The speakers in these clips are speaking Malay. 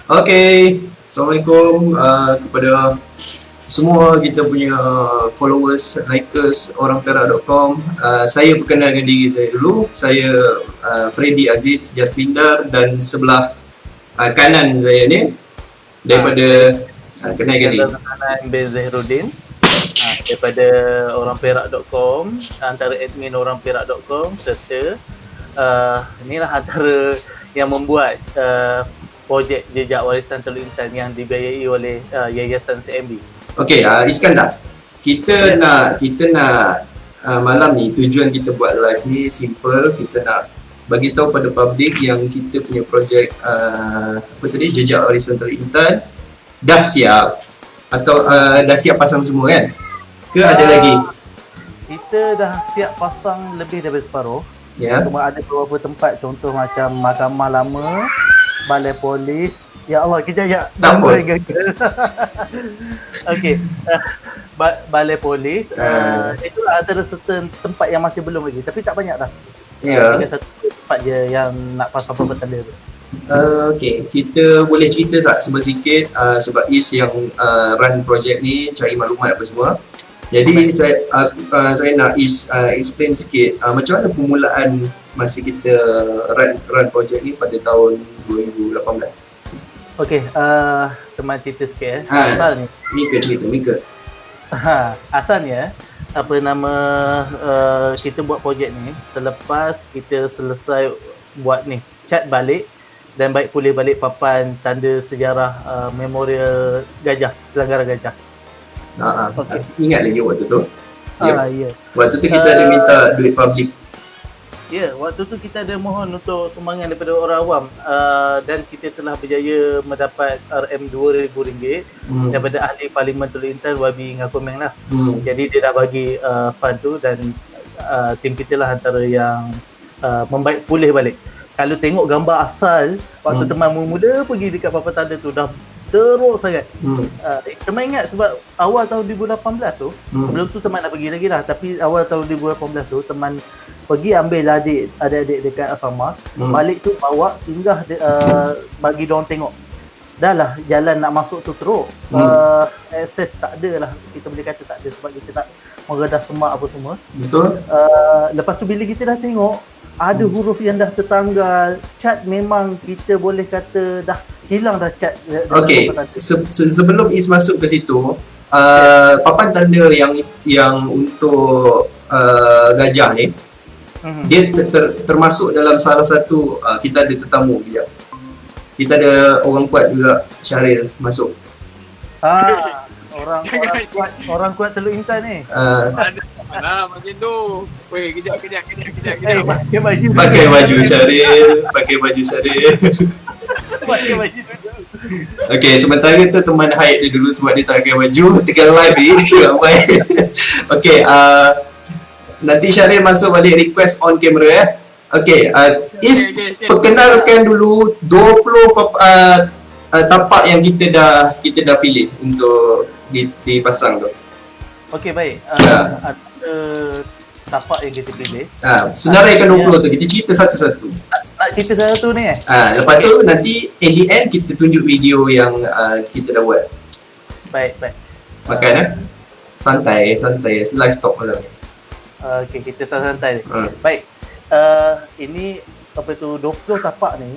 Okay, Assalamualaikum kepada semua kita punya followers, likers orangperak.com. Saya perkenalkan diri saya dulu. Saya Freddy Aziz Jasmindar dan sebelah kanan saya ni daripada kenalkan diri. Kanan bin Zahirudin daripada orangperak.com, antara admin orangperak.com serta inilah antara yang membuat projek jejak warisan teluk intan yang dibiayai oleh Yayasan CMB. Okey, Iskandar. Kita nak malam ni tujuan kita buat live ni simple. Kita nak bagi tahu pada public yang kita punya projek jejak warisan teluk intan dah siap atau dah siap pasang semua kan? Ke ada lagi? Kita dah siap pasang lebih daripada separuh. Ya. Cuma ada beberapa tempat, contoh macam mahkamah lama, balai polis. Ya Allah, kejap ya. Tak apa. Okey. Balai polis, itulah antara certain tempat yang masih belum lagi. Tapi tak banyak dah. Ya. Tinggal satu tempat je yang nak pasang petanda tu. Okey, kita boleh cerita tak sikit sebab Is yang run projek ni, cari maklumat apa semua. Jadi saya nak explain sikit macam mana permulaan masa kita run projek ni pada tahun 2018. Okey, teman cerita sikit asalnya. Mika. Asalnya apa nama kita buat projek ni selepas kita selesai buat ni, cat balik dan baik pulih balik papan tanda sejarah memorial gajah, pelanggaran gajah. Okay. Ingat lagi waktu tu? Ya. Waktu tu kita ada minta duit public. Ya, waktu tu kita ada mohon untuk sumbangan daripada orang awam dan kita telah berjaya mendapat RM2,000 daripada ahli Parlimen Teluk Intan YB Ngakomeng lah. Jadi dia dah bagi fund tu dan tim kita lah antara yang membaik pulih balik. Kalau tengok gambar asal waktu teman mula pergi dekat papan tanda tu dah teruk sangat. Teman ingat sebab awal tahun 2018 tu, sebelum tu teman nak pergi lagi lah, tapi awal tahun 2018 tu teman pergi ambil adik-adik dekat asrama, balik tu bawa singgah bagi diorang tengok. Dah lah jalan nak masuk tu teruk. Akses tak ada lah, kita boleh kata tak ada sebab kita tak meredah semak apa semua. Betul. Lepas tu bila kita dah tengok ada huruf yang dah tertanggal, cat memang kita boleh kata dah hilang dah cat. Okey, sebelum Is masuk ke situ, papan tanda yang untuk gajah ni, dia termasuk dalam salah satu, kita ada tetamu kejap. Kita ada orang kuat juga, Syaril masuk. Orang kuat Teluk Intan ni. Mana macam tu. Weh, kejap. Pakai baju Syaril. Okey, sementara tu teman Hayat dia dulu sebab dia tak pakai baju, tengah live ni dia ramai. Okey, nanti Syaril masuk balik request on camera Okey, Is perkenalkan dulu 20 tapak yang kita dah pilih untuk dipasang tu. Okey, baik. Tapak yang kita pilih. Senaraikan 20 tu, kita cerita satu-satu. Nak cerita satu ni lepas tu nanti in the end kita tunjuk video yang kita dah buat. Baik. Makan santai, live talk malam ni. Okey, kita santai. Baik. Ini apa tu 20 tapak ni,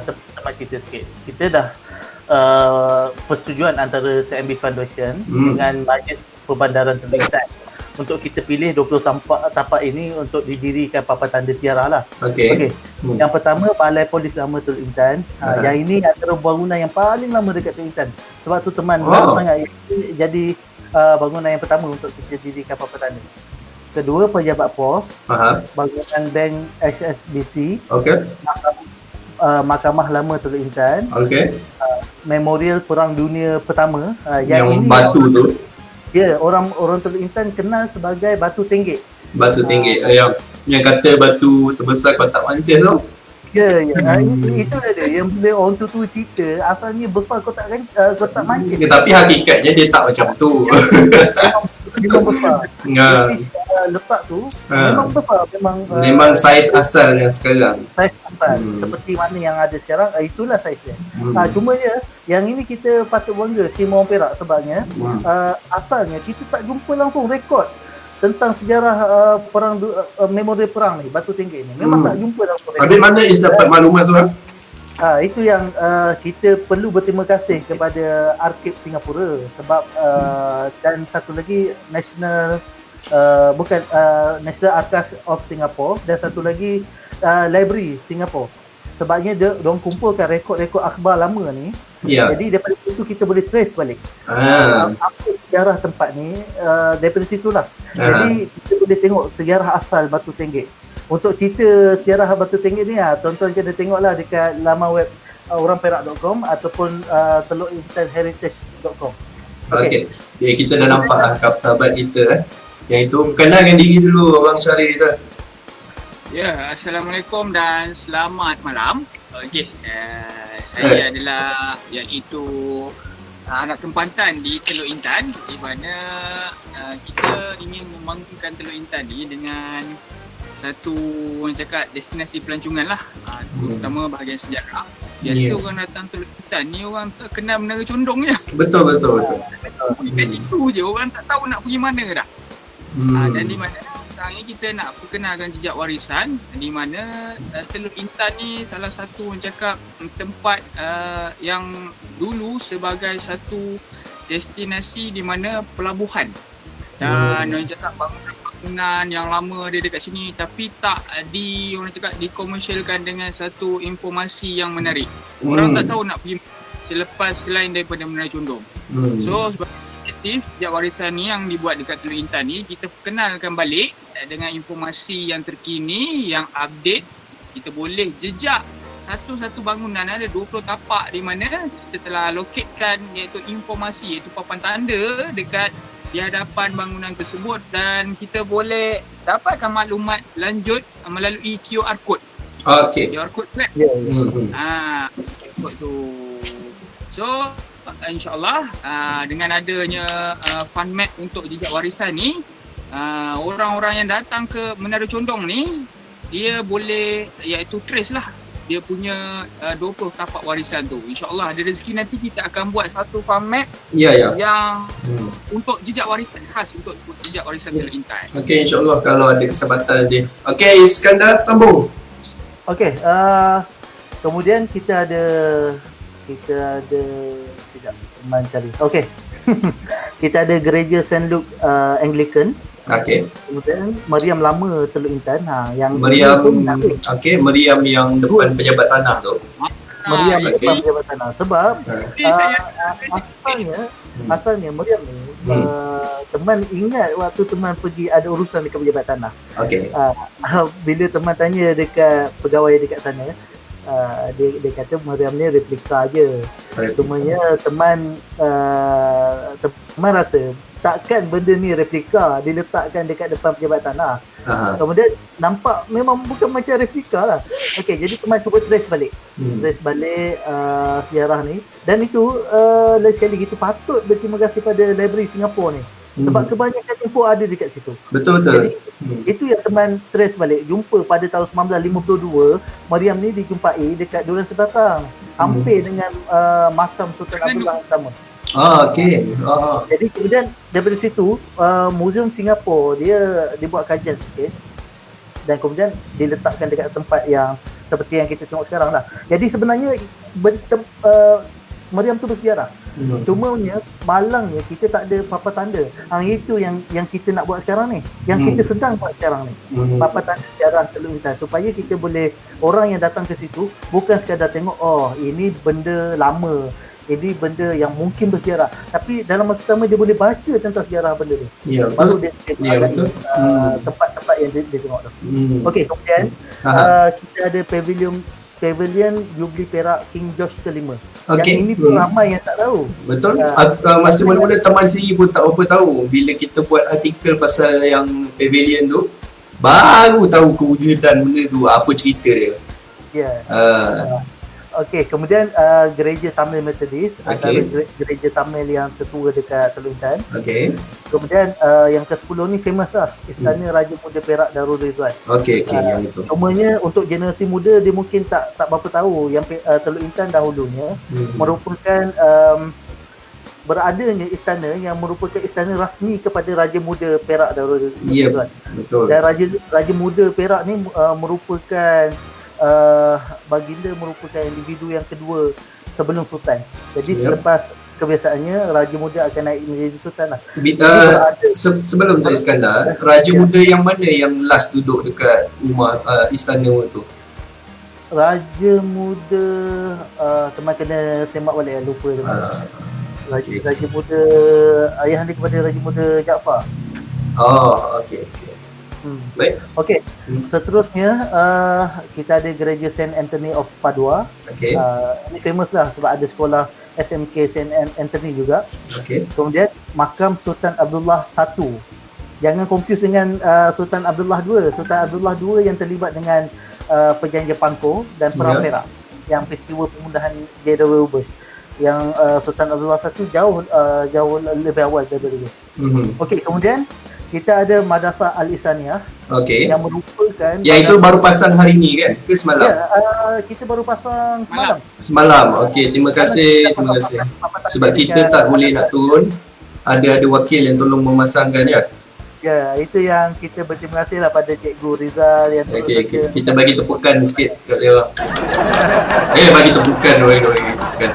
tempat kita sikit. Kita dah persetujuan antara CMB Foundation dengan Majlis Perbandaran Teluk Intan untuk kita pilih 20 tapak ini untuk didirikan papan tanda sejarah lah. Okey. Yang pertama Balai Polis Lama Teluk Intan. Yang ini antara bangunan yang paling lama dekat Teluk Intan. Sebab tu teman sangat jadi bangunan yang pertama untuk kita dirikan papan tanda. Kedua, Pejabat Pos, bangunan Bank HSBC, Mahkamah Lama Teluk Intan, Memorial Perang Dunia Pertama, yang ini batu tu. Ya, orang Teluk Intan kenal sebagai Batu Tenggek. Batu Tenggek, yang kata batu sebesar kotak mancis tu. Ya. Itu dia yang bila orang tu cerita asalnya besar kotak mancis. Tapi hakikatnya dia tak macam tu. Memang besar. Tapi letak tu memang besar, memang saiz asal yang sekarang. Saiz besar seperti mana yang ada sekarang, itulah saiz dia. Cuma je yang ini kita patut bangga tim orang Perak sebabnya asalnya kita tak jumpa langsung rekod tentang sejarah memori perang ni, Batu Tenggek ni. Memang tak jumpa langsung rekod. Habis mana Is dapat maklumat tu? Itu yang kita perlu berterima kasih kepada Arkib Singapura sebab dan satu lagi National National Archive of Singapore dan satu lagi Library Singapore. Sebabnya diorang kumpulkan rekod-rekod akhbar lama ni. Jadi daripada situ kita boleh trace balik apa sejarah tempat ni, daripada situlah. Jadi kita boleh tengok sejarah asal Batu Tenggek. Untuk cerita sejarah Batu Tenggek ni, tuan-tuan kena tengoklah dekat laman web orangperak.com ataupun telukintanheritage.com. Okay. Kita dah nampak sahabat kita yang itu. Kenalkan diri dulu Abang Syarif kita. Ya, Assalamualaikum dan selamat malam. Okey, saya adalah iaitu anak tempatan di Teluk Intan, di mana kita ingin membangunkan Teluk Intan ni dengan satu orang cakap destinasi pelancongan lah, terutama bahagian sejarah. Biasa orang datang Teluk Intan ni orang tak kenal Menara Condong je. Betul. Di situ je orang tak tahu nak pergi mana dah. Dan di mana sekarang ni kita nak perkenalkan jejak warisan, di mana Teluk Intan ni salah satu orang cakap tempat yang dulu sebagai satu destinasi di mana pelabuhan. Dan orang cakap bangunan yang lama ada dekat sini tapi tak orang cakap dikomersialkan dengan satu informasi yang menarik. Orang tak tahu nak pergi selain daripada Menara Condong. So sebab inisiatif jejak warisan ni yang dibuat dekat Teluk Intan ni, kita perkenalkan balik dengan informasi yang terkini, yang update. Kita boleh jejak satu-satu bangunan, ada 20 tapak di mana kita telah locatekan iaitu informasi, iaitu papan tanda dekat di hadapan bangunan tersebut, dan kita boleh dapatkan maklumat lanjut melalui QR code. QR code kan? Code tu. So InsyaAllah dengan adanya fund map untuk jejak warisan ni, orang-orang yang datang ke Menara Condong ni, dia boleh iaitu trace lah dia punya 20 tapak warisan tu. InsyaAllah ada rezeki nanti kita akan buat satu fund map yang untuk jejak warisan, khas untuk jejak warisan Teluk Intan. Okey, insyaAllah kalau ada kesempatan nanti. Okey, Iskandar, sambung. Okey, kemudian kita ada tidak teman cari. Okey. Kita ada Gereja St. Luke Anglican. Okey. Kemudian Meriam Lama Teluk Intan. Yang Meriam yang depan pejabat tanah tu. Meriam depan pejabat tanah. Sebab asalnya Meriam ni teman ingat waktu teman pergi ada urusan dekat pejabat tanah. Okey. Bila teman tanya dekat pegawai dekat sana, dia kata Meriam ni replika je. Cumanya teman rasa takkan benda ni replika diletakkan dekat depan pejabat tanah. Kemudian nampak memang bukan macam replika lah. Okey, jadi teman cuba trace balik sejarah ni, dan itu lain sekali kita patut berterima kasih pada Library Singapore ni. Sebab kebanyakan info ada dekat situ. Betul. Jadi, itu yang teman trace balik. Jumpa pada tahun 1952, Meriam ni dijumpai dekat Durian Sebatang. Hampir dengan makam Sultan Abdullah yang sama. Okey. Jadi kemudian daripada situ, Museum Singapura dia buat kajian sikit. Dan kemudian diletakkan dekat tempat yang seperti yang kita tengok sekarang lah. Jadi sebenarnya Meriam tu bersejarah. Cumanya malangnya kita tak ada papan tanda. Itu yang kita nak buat sekarang ni. Yang kita sedang buat sekarang ni. Papan tanda sejarah Teluk Intan, supaya kita boleh, orang yang datang ke situ bukan sekadar tengok ini benda lama, ini benda yang mungkin bersejarah, tapi dalam masa sama dia boleh baca tentang sejarah benda tu. Baru dia betul. Tempat-tempat yang dia tengok tu. Okey, kemudian kita ada Pavilion Jubilee Perak King George ke-5. Yang ini pun ramai yang tak tahu. Betul. Masa mula-mula teman sendiri pun tak apa tahu. Bila kita buat artikel pasal yang pavilion tu, baru tahu kewujudan benda tu, apa cerita dia. Okey, kemudian gereja Tamil Methodist, antara gereja Tamil yang tertua dekat Teluk Intan. Okey. Kemudian yang ke-10 ni famous lah, Istana Raja Muda Perak Darul Rizwan. Okey, yang itu. Cumanya untuk generasi muda dia mungkin tak berapa tahu yang Teluk Intan dahulunya merupakan beradanya istana yang merupakan istana rasmi kepada Raja Muda Perak Darul Rizwan. Ya, betul. Dan Raja Muda Perak ni merupakan baginda merupakan individu yang kedua sebelum sultan. Jadi selepas kebiasaannya Raja Muda akan naik menjadi sultan lah. Sebelum tu Iskandar, Raja Muda yang mana yang last duduk dekat rumah istana tu? Raja Muda teman kena semak balik, lupa teman. Raja Muda ayah dia kepada Raja Muda Jaafar. Oh, okey. Baik. Okey. Seterusnya kita ada gereja Saint Anthony of Padua. Okey. Ini famous lah sebab ada sekolah SMK Saint Anthony juga. Okey. Kemudian makam Sultan Abdullah I. Jangan confuse dengan Sultan Abdullah II. Sultan Abdullah II yang terlibat dengan perjanjian Pangkor dan Perang Perak, yang peristiwa pemudahan General Bush. Yang Sultan Abdullah I jauh lebih awal daripada dia. Okey, kemudian kita ada Madrasah Al-Ihsaniyah. Okey. Yang merupakan itu baru pasang hari ni kan? Ke semalam? Ya, kita baru pasang semalam. Semalam. Okey, terima kasih. Sebab kita tak boleh nak turun. Ada wakil yang tolong memasangkan ya. Ya, itu yang kita berterima kasih lah pada Cikgu Rizal yang Okey, kita bagi tepukan sikit kat dia. Bagi tepukan tepukan.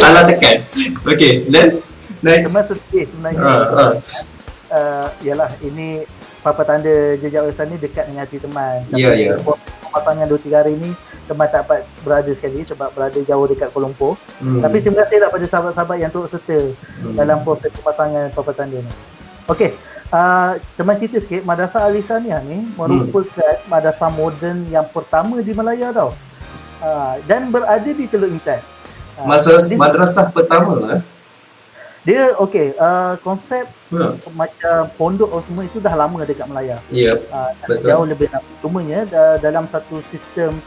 Salah tekan. Okey, then next. Sebenarnya yalah, ini Papa Tanda Jejak Warisan ni dekat dengan hati teman. Ya. Pemasangan 2-3 hari ni teman tak dapat berada sekali sebab berada jauh dekat Kuala Lumpur. Tapi terima kasih lah pada sahabat-sahabat yang turut serta dalam proses pemasangan Papa Tanda ni. Okey, teman cerita sikit, Madrasah Al-Ihsaniyah ni merupakan madrasah moden yang pertama di Malaya tau. Dan berada di Teluk Intan. Madrasah pertama dia konsep macam pondok semua itu dah lama dekat Malaya. Ya, betul. Jauh lebih lama. Cumanya dalam satu sistem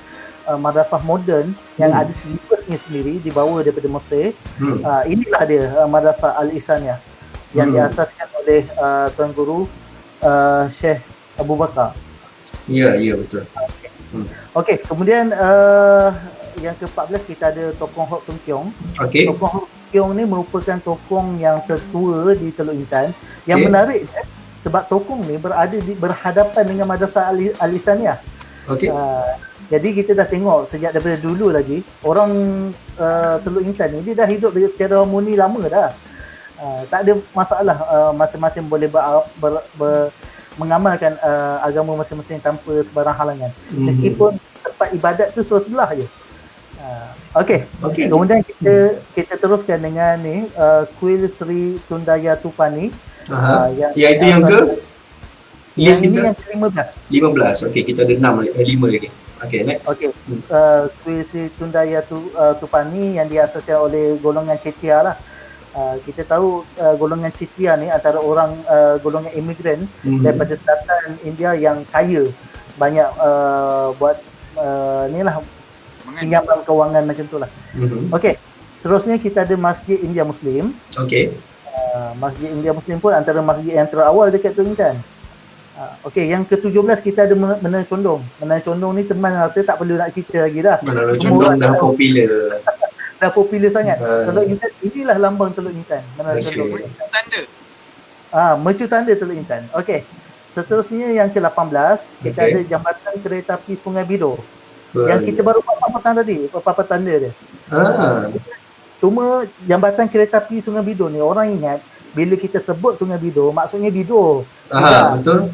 madrasah moden yang ada silibusnya sendiri dibawa daripada Mesir. Inilah dia Madrasah Al-Ihsaniyah yang diasaskan oleh Tuan Guru Syekh Abu Bakar. Ya, betul. Okey, kemudian yang ke-14 kita ada Tokong Hok Tung Kiong. Okey. Tokong Hok Tung Kiong ni merupakan tokong yang tertua di Teluk Intan. Yang menarik sebab tokong ni berhadapan dengan Madrasah Al-Ihsaniyah. Okey. Jadi kita dah tengok sejak daripada dulu lagi orang Teluk Intan ni dia dah hidup secara harmoni lama dah. Tak ada masalah, masing-masing boleh mengamalkan agama masing-masing tanpa sebarang halangan. Meskipun tempat ibadat tu sebelah je. Okey. Kemudian kita teruskan dengan ni Kuil Sri Tundaya Tupani. Yang itu yang ke? Yang ini yang ke-15. 15. Okey, kita ada 5 lagi. Okey, next. Okey. Kuil Sri Tundaya Tupani yang diasaskan oleh golongan Cetia lah. Kita tahu golongan Cetia ni antara orang golongan imigran daripada selatan India yang kaya, banyak buat ni lah pinjaman kewangan macam tu lah. Okey, seterusnya kita ada Masjid India Muslim. Okey. Masjid India Muslim pun antara masjid yang terawal dekat Teluk Intan. Okey, yang ke-17 kita ada Menara Condong. Menara Condong ni teman rasa tak perlu nak cerita lagi dah. Menara Condong dah popular. Dah popular sangat. Teluk Intan, inilah lambang Teluk Intan. Menara Condong. Tanda. Mercu tanda Teluk Intan. Okey. Seterusnya yang ke-18 kita ada Jambatan Kereta Api Sungai Bidor. Yang kita baru papan tadi, papan tanda dia. Cuma jambatan kereta api Sungai Bidor ni orang ingat bila kita sebut Sungai Bidor maksudnya Bidor. Betul.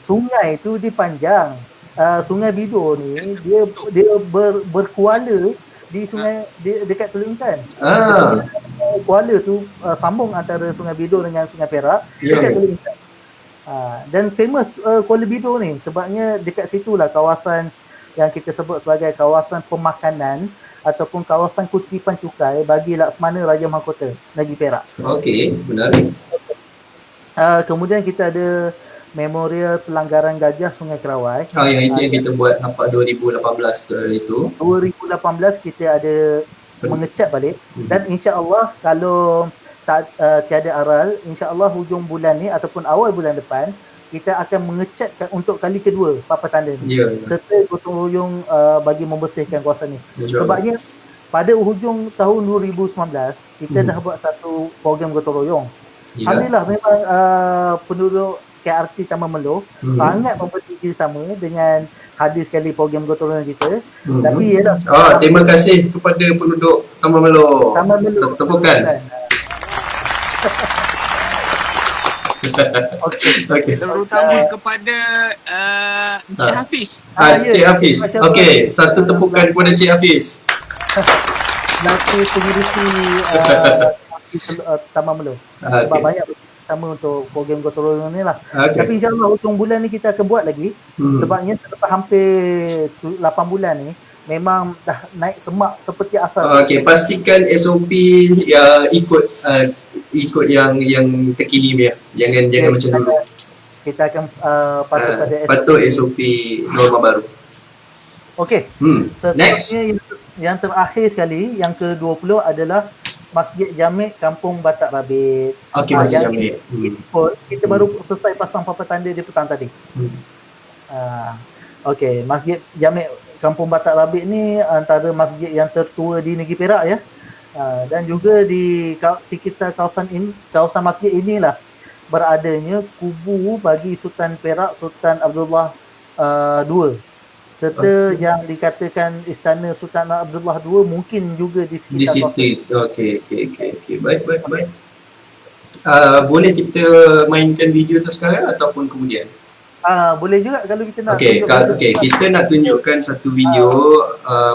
Sungai tu dia panjang. Sungai Bidor ni dia berkuala di sungai dekat Teluk Intan. Kuala tu sambung antara Sungai Bidor dengan Sungai Perak dekat Teluk Intan. Dan famous Kuala Bidor ni sebabnya dekat situlah kawasan yang kita sebut sebagai kawasan pemakanan ataupun kawasan kutipan cukai bagi Laksmana Raja Mahkota Negeri Perak. Okey, menarik. Kemudian kita ada Memorial Pelanggaran Gajah Sungai Kerawai. yang itu yang kita buat nampak 2018 tu itu. 2018 kita ada mengecat balik dan insya-Allah kalau tak tiada aral, insya-Allah hujung bulan ni ataupun awal bulan depan kita akan mengecatkan untuk kali kedua papan tanda ni. Ya. Serta gotong royong bagi membersihkan kawasan ni. InsyaAllah. Sebabnya pada hujung tahun 2019 kita dah buat satu program gotong royong. Ya. Alhamdulillah memang penduduk KRT Taman Melo sangat mempercayai sama dengan hadir sekali program gotong royong kita. Tapi yalah, terima kasih kepada penduduk Taman Melo. Taman Melo. Tepukan. Okey. Terutama kepada Encik Hafiz. Cik Hafiz. Okey, satu tepukan kepada Cik Hafiz. Selaku pengurusi Taman Melo. Sebab banyak sama untuk program gotong royong ni lah. Tapi insyaAllah hujung bulan ni kita akan buat lagi. Sebabnya selepas hampir 8 bulan ni memang dah naik semak seperti asal. Okey, pastikan SOP ya ikut yang terkini ya. Jangan macam dulu. Kita akan patuh pada patut SOP norma baru. Okey. Next. Yang terakhir sekali, yang ke-20 adalah Masjid Jamek Kampung Batak Rabit. Okey, Masjid Jamek. Kita baru selesai pasang papan tanda di petang tadi. Okey, Masjid Jamek Kampung Batak Rabit ni antara masjid yang tertua di negeri Perak ya. Dan juga di sekitar kawasan masjid inilah beradanya kubu bagi Sultan Perak Sultan Abdullah II. Serta yang dikatakan istana Sultan Abdullah II mungkin juga di sekitar situ. Okey. Baik. Boleh kita mainkan video tu sekarang ataupun kemudian? Boleh juga kalau kita nak. Okey, kita nak tunjukkan satu video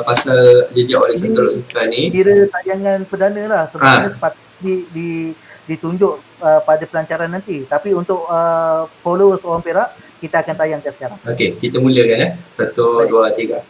pasal jejak warisan Teluk Intan ni. Kira tayangan perdana lah sebenarnya sepatutnya ditunjuk pada pelancaran nanti. Tapi untuk followers orang Perak kita akan tayangkan sekarang. Okey, kita mulakan 1, 2, 3.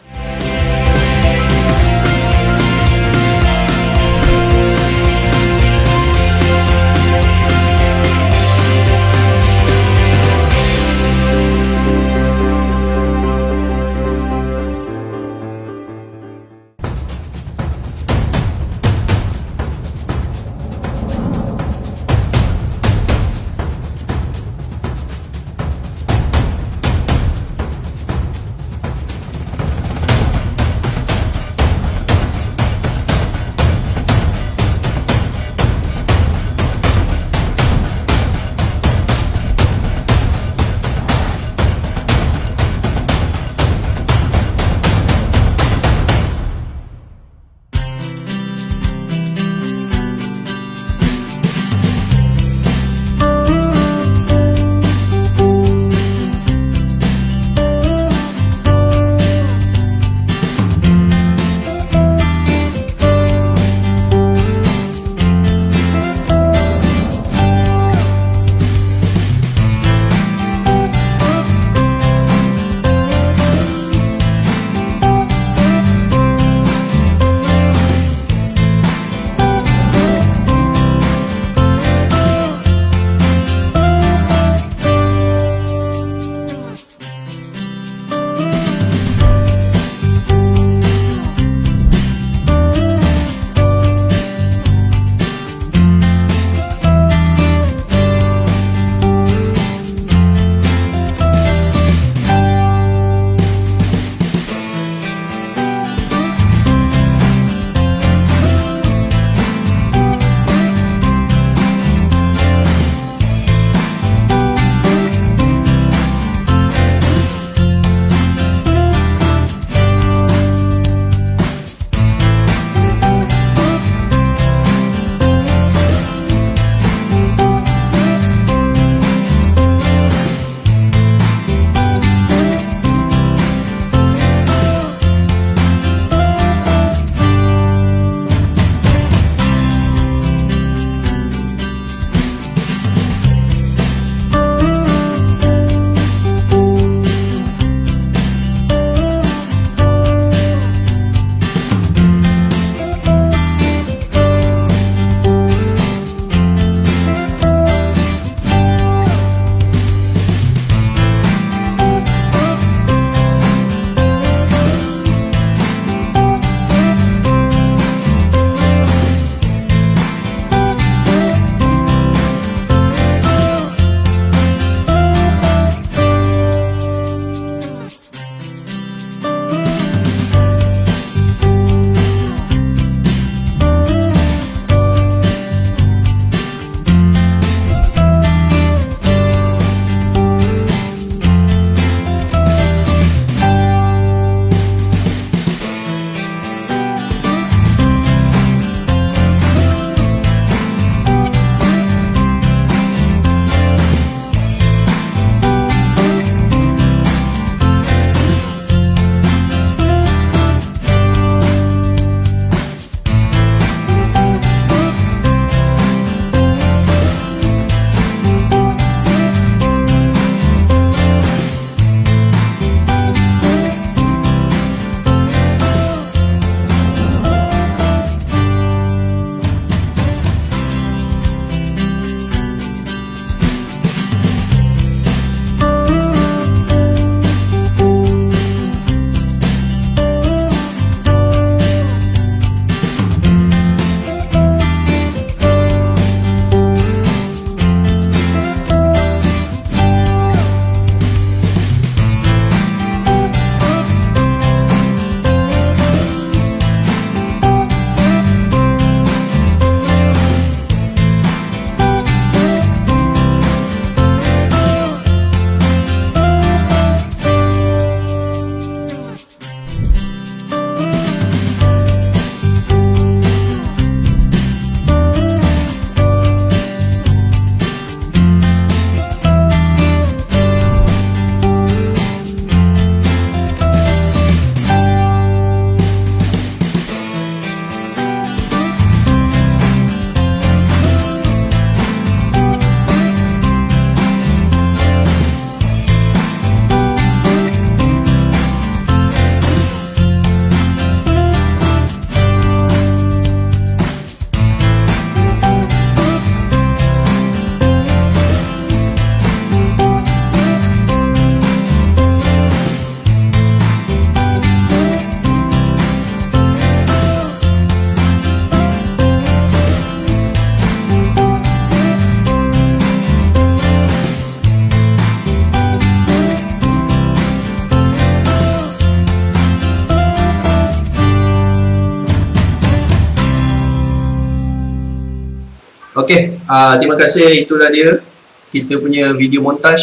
Okey, terima kasih, itulah dia kita punya video montaj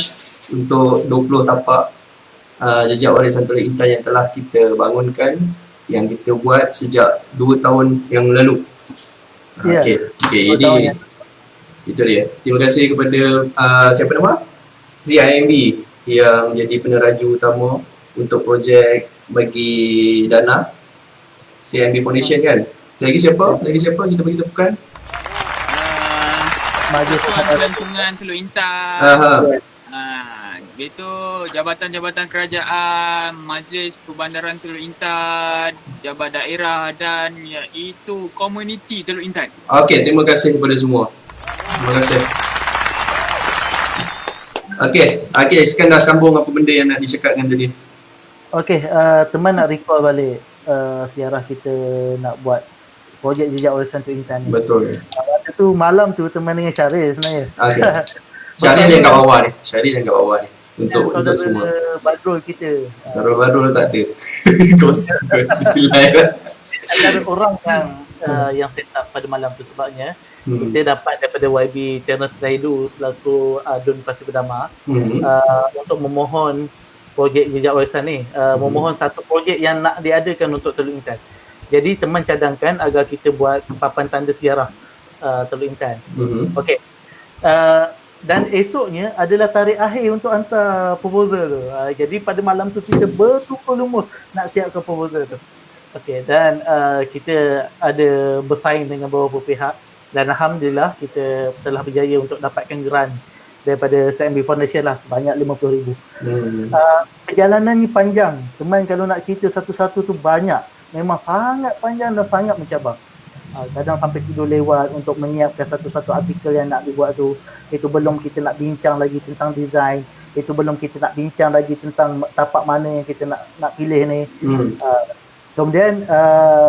untuk 20 tapak jejak warisan Teluk Intan yang telah kita bangunkan, yang kita buat sejak 2 tahun yang lalu. Ya. Okey, jadi itu dia. Terima kasih kepada siapa nama? CIMB yang jadi peneraju utama untuk projek bagi dana CIMB Foundation kan. Lagi siapa kita bagi tepukan? Persatuan Pelancongan Teluk Intan. Itu jabatan-jabatan kerajaan, Majlis Perbandaran Teluk Intan, Jabat Daerah dan iaitu komuniti Teluk Intan. Okey, terima kasih kepada semua. Terima kasih. Okey, sekarang dah sambung apa benda yang nak dicakapkan tadi. Okey, teman nak recall balik sejarah kita nak buat projek jejak warisan Teluk Intan ni. Betul. Waktu tu malam tu teman dengan Syaril sebenarnya. Okey. Syaril yang kat bawah ni. Untuk semua. Badrul kita. Saudara Badrul tak ada. Kos nilai. Antara orang yang set up pada malam tu sebabnya kita dapat daripada YB Terence Raidu selaku Dun Pasir Berdamar untuk memohon projek jejak warisan ni, memohon satu projek yang nak diadakan untuk Teluk Intan. Jadi teman cadangkan agar kita buat papan tanda sejarah Teluk Intan. Okey. Dan esoknya adalah tarikh akhir untuk hantar proposal tu. Jadi pada malam tu kita bertukar lumus nak siapkan proposal tu. Okey, dan kita ada bersaing dengan beberapa pihak dan alhamdulillah kita telah berjaya untuk dapatkan grant daripada CIMB Foundation lah sebanyak RM50,000. Perjalanannya panjang. Teman kalau nak cerita satu-satu tu banyak. Memang sangat panjang dan sangat mencabar. Kadang sampai tidur lewat untuk menyiapkan satu-satu artikel yang nak dibuat tu. Itu belum kita nak bincang lagi tentang design. Itu belum kita nak bincang lagi tentang tapak mana yang kita nak pilih ni. Kemudian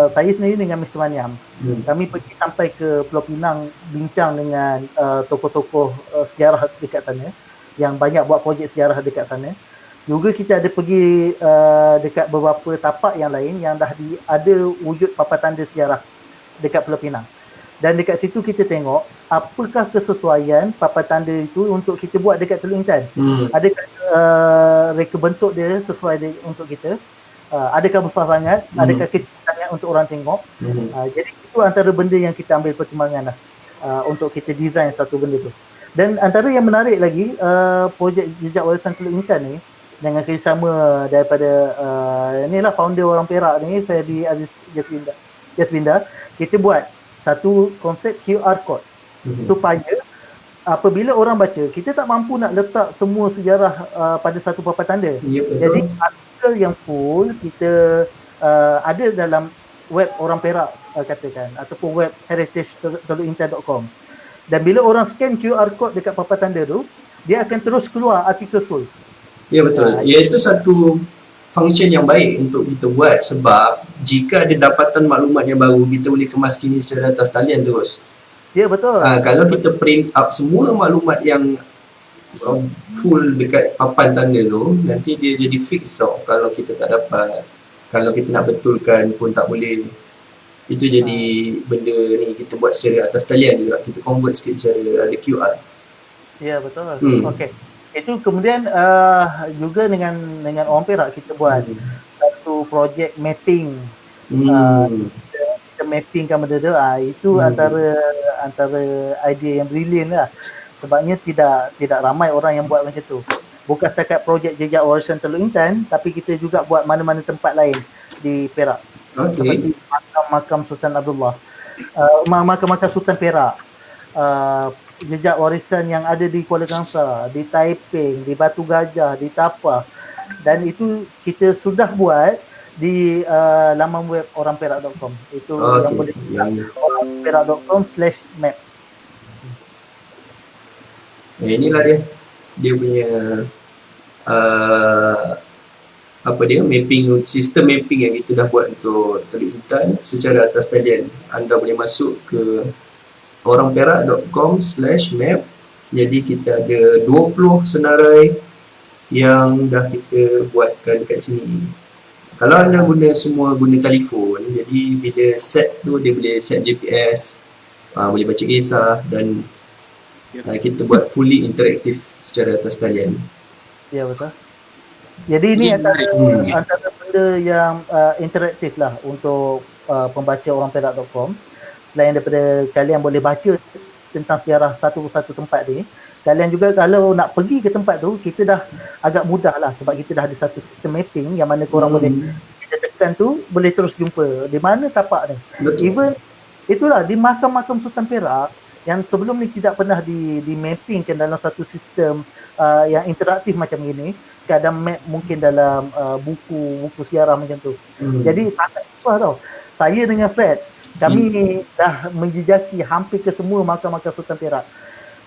saya sendiri dengan Mr. Maniam, kami pergi sampai ke Pulau Pinang bincang dengan tokoh-tokoh sejarah dekat sana yang banyak buat projek sejarah dekat sana. Juga kita ada pergi dekat beberapa tapak yang lain yang dah ada wujud papan tanda sejarah dekat Pulau Pinang. Dan dekat situ kita tengok apakah kesesuaian papan tanda itu untuk kita buat dekat Teluk Intan. Adakah reka bentuk dia sesuai untuk kita? Adakah besar sangat? Adakah kecil sangat untuk orang tengok? Jadi itu antara benda yang kita ambil pertimbangan lah untuk kita design satu benda tu. Dan antara yang menarik lagi, projek jejak warisan Teluk Intan ni dengan kerjasama daripada inilah founder orang Perak ni, Ferdi Aziz Jasbinda, kita buat satu konsep QR code supaya apabila orang baca, kita tak mampu nak letak semua sejarah pada satu papan tanda. Jadi artikel yang full kita ada dalam web orang Perak katakan, ataupun web heritage.telukintan.com. Dan bila orang scan QR code dekat papan tanda tu, dia akan terus keluar artikel full. Ya betul. Iaitu satu function yang baik untuk kita buat, sebab jika ada dapatan maklumat yang baru, kita boleh kemas kini secara atas talian terus. Ya betul. Kalau kita print up semua maklumat yang full dekat papan tanda tu, nanti dia jadi fix tau. Kalau kita tak dapat, kalau kita nak betulkan pun tak boleh. Itu jadi benda ni kita buat secara atas talian juga. Kita convert sikit secara ada QR. Ya betul. Okey. Itu kemudian juga dengan orang Perak kita buat satu projek mapping. Kita mappingkan benda tu. Itu antara idea yang brilliant lah. Sebabnya tidak ramai orang yang buat macam tu. Bukan setakat projek jejak warisan Teluk Intan, tapi kita juga buat mana-mana tempat lain di Perak. Seperti makam Sultan Abdullah, makam Sultan Perak, jejak warisan yang ada di Kuala Kangsar, di Taiping, di Batu Gajah, di Tapah. Dan itu kita sudah buat di laman web orangperak.com. Itu yang boleh orangperak.com/map. Inilah dia punya mapping, sistem mapping yang kita dah buat untuk Teluk Intan secara atas talian. Anda boleh masuk ke orangperak.com/map. Jadi kita ada 20 senarai yang dah kita buatkan kat sini. Kalau anda guna telefon, jadi bila set tu dia boleh set GPS, boleh baca kisah dan Ya. kita buat fully interaktif secara atas talian. Ya, betul. Jadi ini Jadi menarik. antara benda yang interaktif lah untuk pembaca orangperak.com. Selain daripada kalian boleh baca tentang sejarah satu-satu tempat ni, kalian juga kalau nak pergi ke tempat tu, kita dah agak mudah lah sebab kita dah ada satu sistem mapping yang mana korang boleh kita tekan tu boleh terus jumpa di mana tapak ni. Betul. Even itulah di makam-makam Sultan Perak yang sebelum ni tidak pernah di mappingkan dalam satu sistem yang interaktif macam ini, sekadar map mungkin dalam buku sejarah macam tu. Jadi sangat susah tau. Saya dengan Fred, kami dah menjejaki hampir ke semua makam-makam Sultan Perak.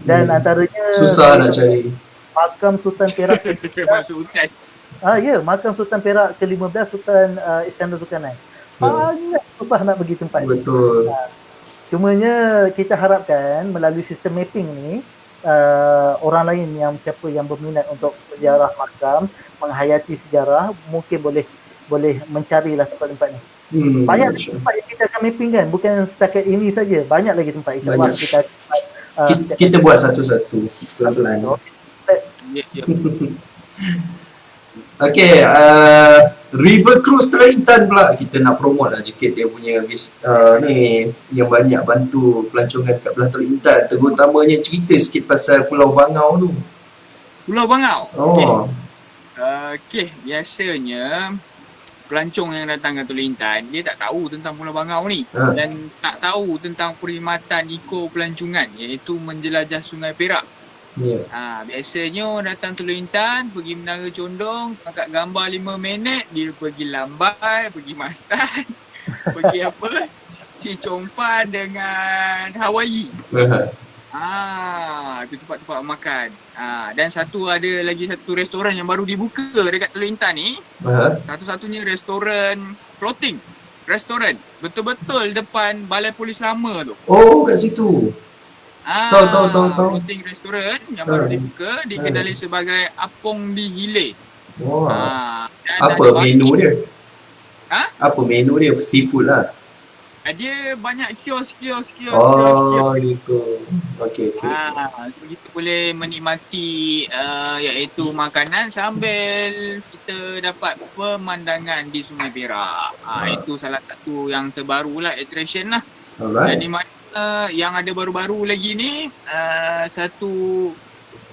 Dan antaranya susah nak cari. makam Sultan Perak Masuk hutan. ya, makam Sultan Perak ke-15 Sultan Iskandar Zulkarnain. Sangat susah nak pergi tempat ni. Betul. Cumanya kita harapkan melalui sistem mapping ni orang lain yang siapa yang berminat untuk sejarah makam, menghayati sejarah, mungkin boleh mencarilah tempat-tempat ni. Banyak tempat yang kita akan mapping kan, bukan setakat ini saja. Banyak lagi tempat insya-Allah kita kita buat satu-satu pelan-pelan. Ya. Okay, River Cruise Teluk Intan pula kita nak promote lah sikit dia punya ni yang banyak bantu pelancongan kat belah Teluk Intan, terutamanya cerita sikit pasal Pulau Bangau tu. Pulau Bangau. Oh. Okey, biasanya pelancong yang datang ke Teluk Intan, dia tak tahu tentang Pulau Bangau ni dan tak tahu tentang perkhidmatan Eco Pelancongan iaitu menjelajah Sungai Perak. Biasanya datang Teluk Intan, pergi Menara Condong, angkat gambar 5 minit, dia pergi Lambai, pergi Mastan, pergi apa? Si Chong Fan dengan Hawaii. Itu tempat-tempat makan. Dan ada lagi satu restoran yang baru dibuka dekat Teluk Intan ni. Satu-satunya restoran floating. Restoran betul-betul depan balai polis lama tu. Oh, kat situ. Tahu. Floating restoran yang baru dibuka, dikenali sebagai Apong di Hile. Apa menu dia? Apa menu dia? Seafood lah. Dia banyak kios. Oh, gitu. Okey. Kita boleh menikmati iaitu makanan sambil kita dapat pemandangan di Sungai Perak. Itu salah satu yang terbaru lah, attraction lah. Dan di mana yang ada baru-baru lagi ni satu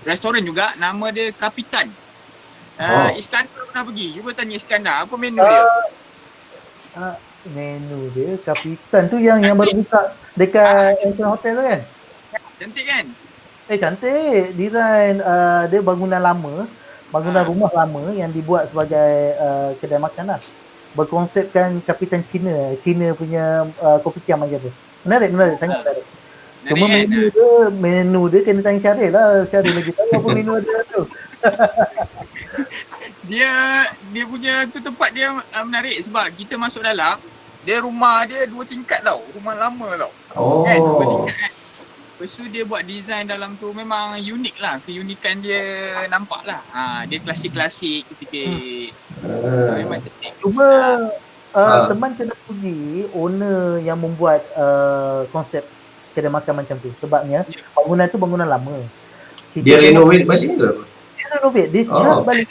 restoran juga, nama dia Kapitan. Iskandar pernah pergi. Cuba tanya Iskandar, apa menu dia? Menu dia Kapitan tu yang baru buka dekat hotel tu kan? Cantik kan? Cantik. Design dia bangunan lama, bangunan rumah lama yang dibuat sebagai kedai makan lah. Berkonsepkan Kapitan Cina punya kopitiam macam tu. Menarik, sangat menarik. Cuma menu dia kena tanya Syaril lah. Syaril lagi tahu apa menu ada tu. Dia punya tu tempat dia menarik sebab kita masuk dalam, dia rumah dia 2 tingkat tau. Rumah lama tau. Kan? 2 tingkat kan. Lepas tu dia buat design dalam tu memang unik lah. Keunikan dia nampak lah. Dia klasik-klasik sikit. Memang cantik. Cuma teman kena puji owner yang membuat konsep kedai makan macam tu. Sebabnya bangunan tu bangunan lama. Dia renovate balik ke? Dia renovate. Dia cat balik.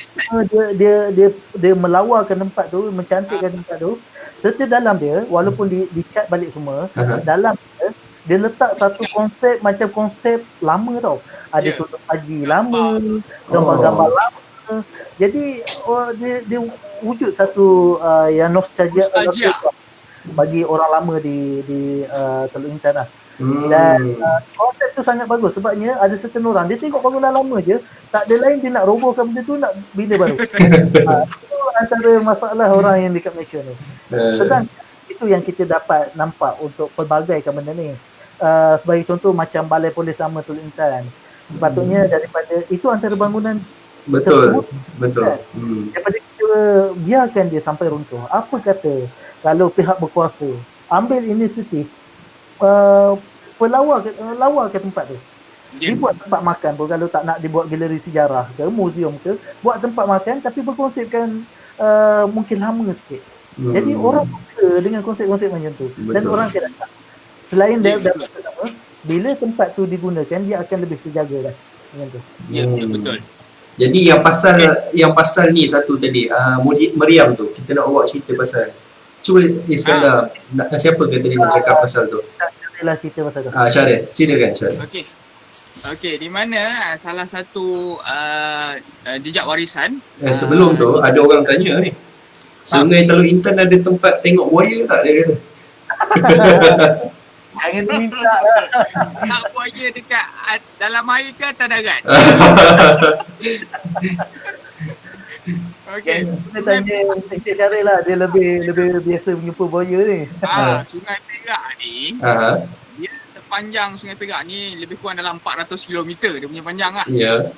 Dia melawarkan tempat tu, mencantikkan tempat tu. Serta dalam dia, walaupun di cat balik semua, dalam dia letak satu konsep macam konsep lama tau. Ada tutup pagi lama, gambar-gambar lama. Jadi dia wujud satu yang nostalgia bagi orang lama di Teluk Intan lah. Dan konsep tu sangat bagus sebabnya ada certain orang dia tengok bangunan lama je, tak ada lain dia nak robohkan benda tu, nak bina baru. Itu antara masalah orang yang dekat Malaysia ni. Sedang itu yang kita dapat nampak untuk pelbagaikan benda ni. Sebagai contoh macam balai polis lama Teluk Intan, sepatutnya daripada itu antara bangunan betul. Daripada kita biarkan dia sampai runtuh, apa kata kalau pihak berkuasa ambil inisiatif lawarkan tempat tu. Dia buat tempat makan pun, kalau tak nak dibuat galeri sejarah ke, muzium ke, buat tempat makan tapi berkonsepkan mungkin lama sikit. Jadi orang suka dengan konsep-konsep macam tu. Dan orang akan datang. Selain daripada bila tempat tu digunakan dia akan lebih terjaga lah macam tu. Ya, betul. Jadi yang pasal ni satu tadi, meriam tu, kita nak awak cerita pasal. Cuba Iskandar, siapa ke tadi nak cakap pasal tu? Syaril cerita pasal tu. Syaril, silakan Syaril. Okey, di mana salah satu jejak warisan. Sebelum tu ada orang tanya ni. Sungai Teluk Intan ada tempat tengok buaya tak, dia kata? Jangan minta lah. Tak buaya dekat dalam air ke atas darat? Okey. Kita tanya Encik Syaril lah, dia lebih biasa menjumpa buaya ni. Sungai Perak ni, dia sepanjang Sungai Perak ni lebih kurang dalam 400 km dia punya panjang lah. Ya.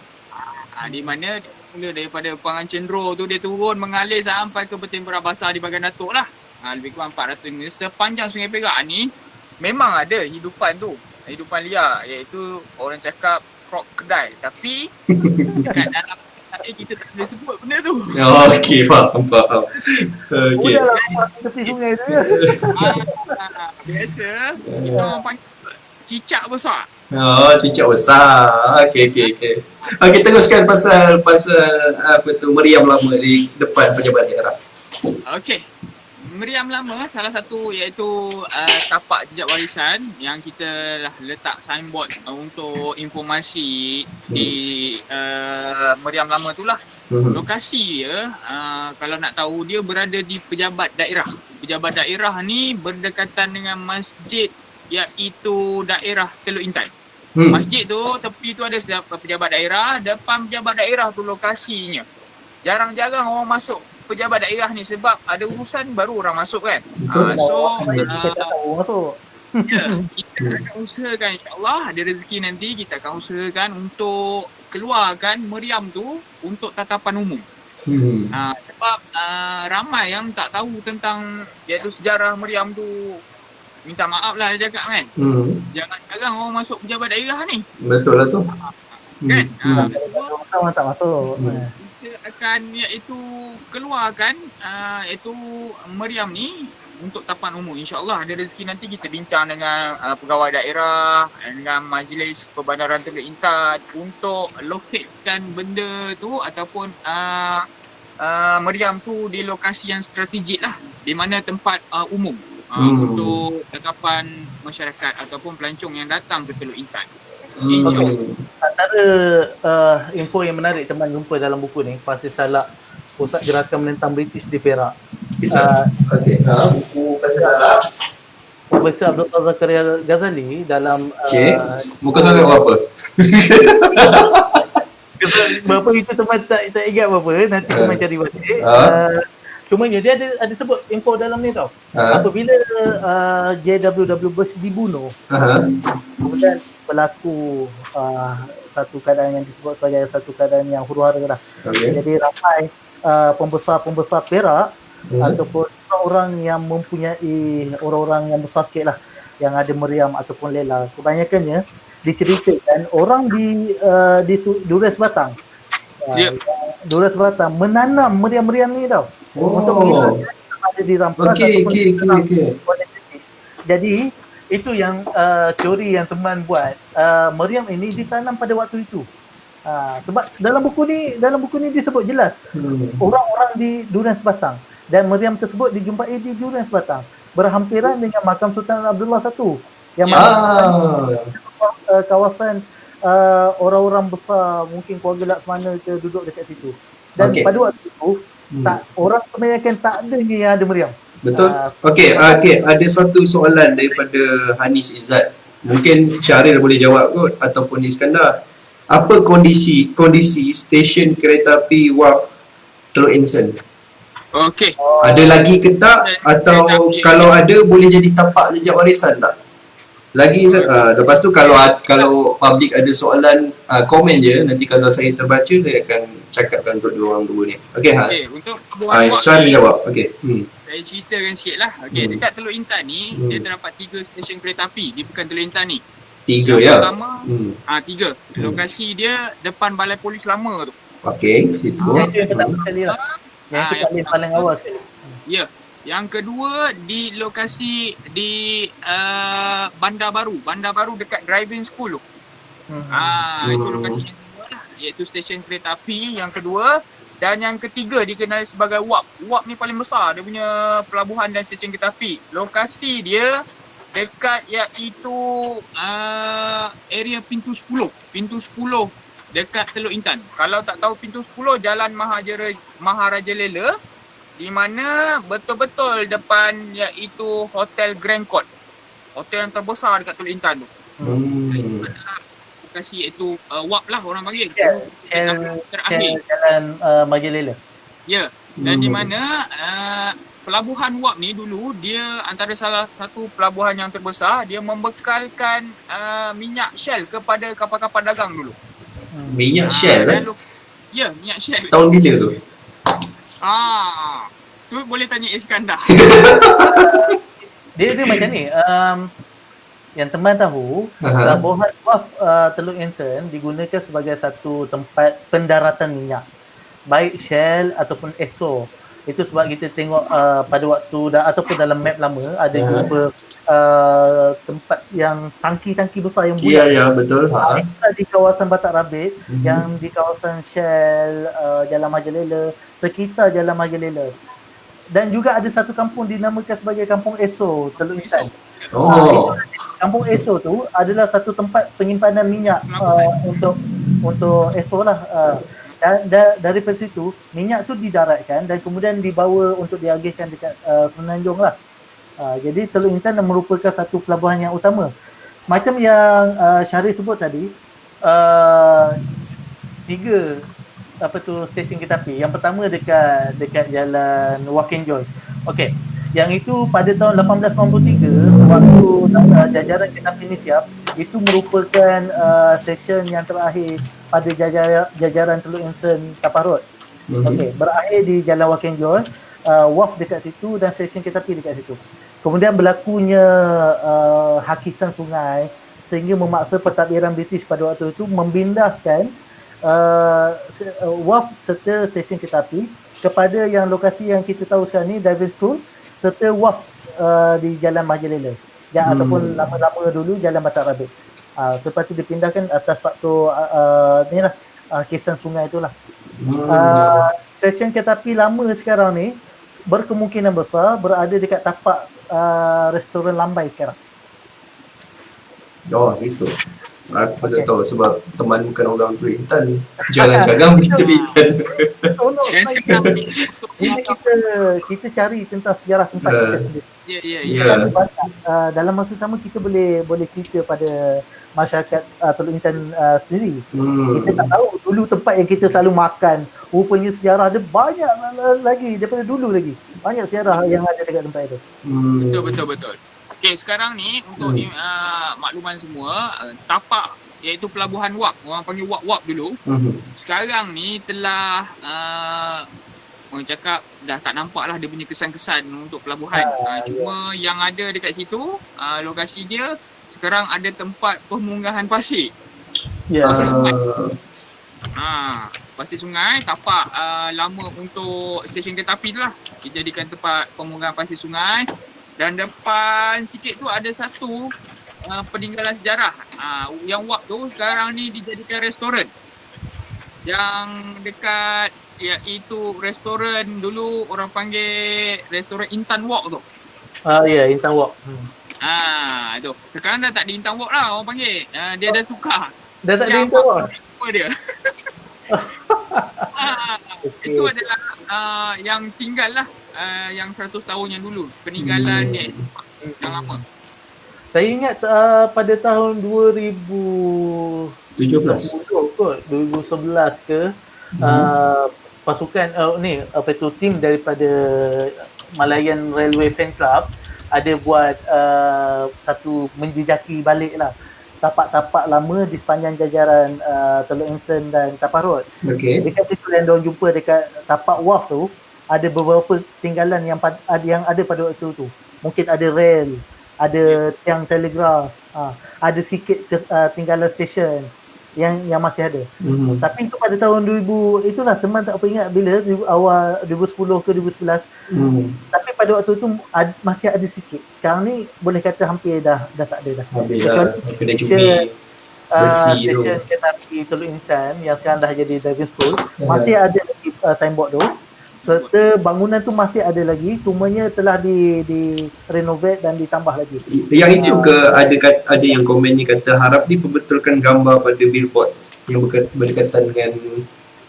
Di mana dia mula daripada Puangan Cendro tu, dia turun mengalir sampai ke Beting Perabasar di bahagian Datuk lah. Lebih kurang 400 km. Sepanjang Sungai Perak ni memang ada hidupan tu, hidupan liar, iaitu orang cakap krokodil, tapi dekat dalam kita tak boleh sebut benda tu. Okey, faham. Okey. Udahlah, tepi sungai tu je. Biasa kita orang panggil cicak besar. Cicak besar. Okey. Okey, teruskan pasal apa tu, meriam lama di depan pejabat daerah. Okey. Meriam lama salah satu iaitu tapak jejak warisan yang kita letak signboard untuk informasi di meriam lama tu lah. Lokasi dia, kalau nak tahu, dia berada di pejabat daerah. Pejabat daerah ni berdekatan dengan masjid, iaitu daerah Teluk Intan. Masjid tu, tepi tu ada pejabat daerah, depan pejabat daerah tu lokasinya. Jarang-jarang orang masuk pejabat daerah ni sebab ada urusan baru orang masuk kan. Kita tak tahu masuk. Kita akan usahakan, insyaAllah ada rezeki nanti kita akan usahakan untuk keluarkan meriam tu untuk tatapan umum. Sebab ramai yang tak tahu tentang iaitu sejarah meriam tu. Minta maaf lah dia cakap kan. Jangan orang masuk pejabat daerah ni. Betul lah tu. Kan? Orang tak masuk. Kita akan iaitu keluarkan iaitu meriam ni untuk tapan umum. InsyaAllah ada rezeki nanti kita bincang dengan pegawai daerah, dengan Majlis Perbandaran Teluk Intan untuk locatekan benda tu ataupun meriam tu di lokasi yang strategik lah, di mana tempat umum untuk tatapan masyarakat ataupun pelancong yang datang ke Teluk Intan. Antara info yang menarik teman jumpa dalam buku ni, Pasir Salak Pusat Gerakan Menentang British di Perak. Buku Pasir Salak Profesor Dr. Zakaria Ghazali dalam muka surat berapa? berapa itu teman tak ingat berapa, nanti teman cari balik. Cumanya dia ada sebut info dalam ni tau. Apabila JWW Bush dibunuh, kemudian berlaku satu keadaan yang disebut sebagai satu keadaan yang huru-hara lah. Jadi ramai pembesar-pembesar Perak ataupun orang yang mempunyai orang-orang yang besar sikit lah, yang ada meriam ataupun lela, kebanyakannya diceritakan orang di Durian Sebatang. Durian Sebatang menanam meriam-meriam ni tau. Untuk mengira ada dirampas ataupun jadi itu yang teori yang teman buat. Meriam ini ditanam pada waktu itu. Sebab dalam buku ni disebut jelas orang-orang di Durian Sebatang, dan meriam tersebut dijumpai di Durian Sebatang, berhampiran dengan makam Sultan Abdullah I yang kawasan orang-orang besar, mungkin keluarga Laksmana ke duduk dekat situ. Dan pada waktu itu orang kebanyakan tak ada yang ada meriam. Betul. Okey, ada satu soalan daripada Hanis Izzat. Mungkin Syaril boleh jawab kot ataupun Iskandar. Apa kondisi stesen kereta api Wharf Teluk Intan? Okey. Ada lagi ke tak, atau kalau ada boleh jadi tapak jejak warisan tak? Lagi lepas tu kalau public ada soalan, komen je, nanti kalau saya terbaca saya akan cakapkan untuk dua orang dua ni. Okey, untuk Syaril jawab. Okey. Saya ceritakan sikit lah. Dekat Teluk Intan ni dia terdapat 3 stesen kereta api di Pekan Teluk Intan ni. 3 yang ya? Pertama, 3. Lokasi dia depan Balai Polis lama tu. Okey, situ. Yang itu yang pertama sekali lah. Yang itu paling awal sekali. Ya. Yang kedua di lokasi di Bandar Baru dekat driving school tu. Itu lokasi yang kedua lah, iaitu stesen kereta api yang kedua. Dan yang ketiga dikenali sebagai WAP. WAP ni paling besar, dia punya pelabuhan dan stesen kereta api. Lokasi dia dekat iaitu area pintu 10. Pintu 10 dekat Teluk Intan. Kalau tak tahu pintu 10, Jalan Maharaja Lela, di mana betul-betul depan iaitu Hotel Grand Court. Hotel yang terbesar dekat Teluk Intan tu. Lokasi iaitu WAP lah orang panggil. Terakhir Jalan Majalela. Ya. Dan di mana pelabuhan WAP ni dulu dia antara salah satu pelabuhan yang terbesar, dia membekalkan minyak Shell kepada kapal-kapal dagang dulu. Minyak Shell Ya, minyak Shell. Tahun bila tu? Tu boleh tanya Iskandar. Dia macam ni. Yang teman tahu, pelabuhan WAF Teluk Intan digunakan sebagai satu tempat pendaratan minyak, baik Shell ataupun Esso. Itu sebab kita tengok pada waktu ataupun dalam map lama ada jumpa tempat yang tangki-tangki besar yang bulat. Ya, betul. Di kawasan Batak Rabit, yang di kawasan Shell, Jalan Majalela, sekitar Jalan Majalela. Dan juga ada satu kampung dinamakan sebagai Kampung Esso Teluk Intan. Kampung Esso tu adalah satu tempat penyimpanan minyak untuk Esso lah. Dan daripada situ minyak tu didaratkan dan kemudian dibawa untuk diagihkan dekat Semenanjung lah. Jadi Teluk Intan merupakan satu pelabuhan yang utama. Macam yang Syahrir sebut tadi, 3 stesen kereta api. Yang pertama dekat jalan Waken Joy. Okey. Yang itu pada tahun 1893 sewaktu jajaran kereta api ni siap, itu merupakan stesen yang terakhir pada jajaran Teluk Intan Tapah Road. Okey, berakhir di Jalan Waken Joy, wharf dekat situ dan stesen kereta api dekat situ. Kemudian berlakunya hakisan sungai sehingga memaksa pentadbiran British pada waktu itu memindahkan wharf serta stesen kereta api kepada yang lokasi yang kita tahu sekarang ni, Diving School, serta wharf di Jalan Majalela ataupun lama-lama dulu Jalan Batak Rabit. Seperti dipindahkan atas faktor kisan sungai itulah. Stesen kereta api lama sekarang ni berkemungkinan besar berada dekat tapak restoran Lambai sekarang. Gitu. Aku tak tahu sebab teman bukan orang tu Intan. Jangan begitu Intan. Ini kita cari tentang sejarah tempat kita sendiri. Ya. Dalam masa sama kita boleh cerita pada masyarakat Teluk Intan sendiri. Kita tak tahu dulu tempat yang kita selalu makan, rupanya sejarah dia banyak lagi daripada dulu lagi. Banyak sejarah yang ada dekat tempat itu. Betul. Okey, sekarang ni untuk makluman semua, tapak iaitu pelabuhan WAP, orang panggil WAP dulu. Sekarang ni telah orang cakap dah tak nampak lah dia punya kesan-kesan untuk pelabuhan. Cuma yang ada dekat situ, lokasi dia sekarang ada tempat pemunggahan pasir. Pasir sungai. Pasir sungai, tapak lama untuk stesen kereta api tu lah. Dijadikan tempat pemunggahan pasir sungai. Dan depan sikit tu ada satu peninggalan sejarah. Yang WAP tu sekarang ni dijadikan restoran. Yang dekat iaitu restoran dulu orang panggil restoran Intan Walk tu. Ya, Intan Walk. Tu. Sekarang dah tak di Intan Walk lah orang panggil. Dia dah tukar. Dah tak di Intan Walk. Dia. Itu adalah yang tinggal lah. Yang 100 tahun yang dulu peninggalan yang lama. Saya ingat pada tahun 2017 ke pasukan tim daripada Malayan Railway Fan Club ada buat satu menjejaki balik lah tapak-tapak lama di sepanjang jajaran Teluk Intan dan Tapah Road. Dekat situ yang diorang jumpa dekat tapak wharf tu ada beberapa tinggalan yang ada pada waktu tu. Mungkin ada rel, ada tiang telegraf, ada sikit tinggalan stesen. yang masih ada. Tapi itu pada tahun 2000 itulah teman tak apa ingat bila awal 2010 ke 2011. Tapi pada waktu tu masih ada sikit. Sekarang ni boleh kata hampir dah tak ada dah. Habis dah kena cumi besi tu. Stesen kereta api Teluk Intan yang sekarang dah jadi driving school masih ada lagi signboard tu. Serta bangunan tu masih ada lagi, cumanya telah di renovate dan ditambah lagi. Yang itu ke ada yang komen ni kata harap diperbetulkan gambar pada billboard yang berdekatan dengan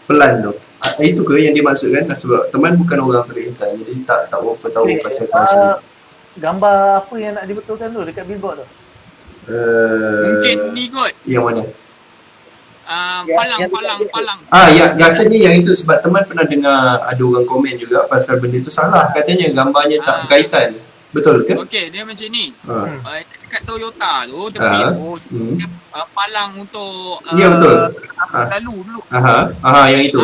pelan tu. Itu ke yang dimaksudkan? Sebab teman bukan orang Teluk Intan, jadi tak berapa tahu pasal kawasan. Gambar apa yang nak dibetulkan tu dekat billboard tu? Mungkin ni kot. Yang mana? Palang. Ya, rasanya yang itu sebab teman pernah dengar ada orang komen juga pasal benda tu salah. Katanya gambarnya tak berkaitan. Betul ke? Okey, dia macam ni. Dekat Toyota tu, dia palang untuk ya, betul. Lalu dulu. Yang itu.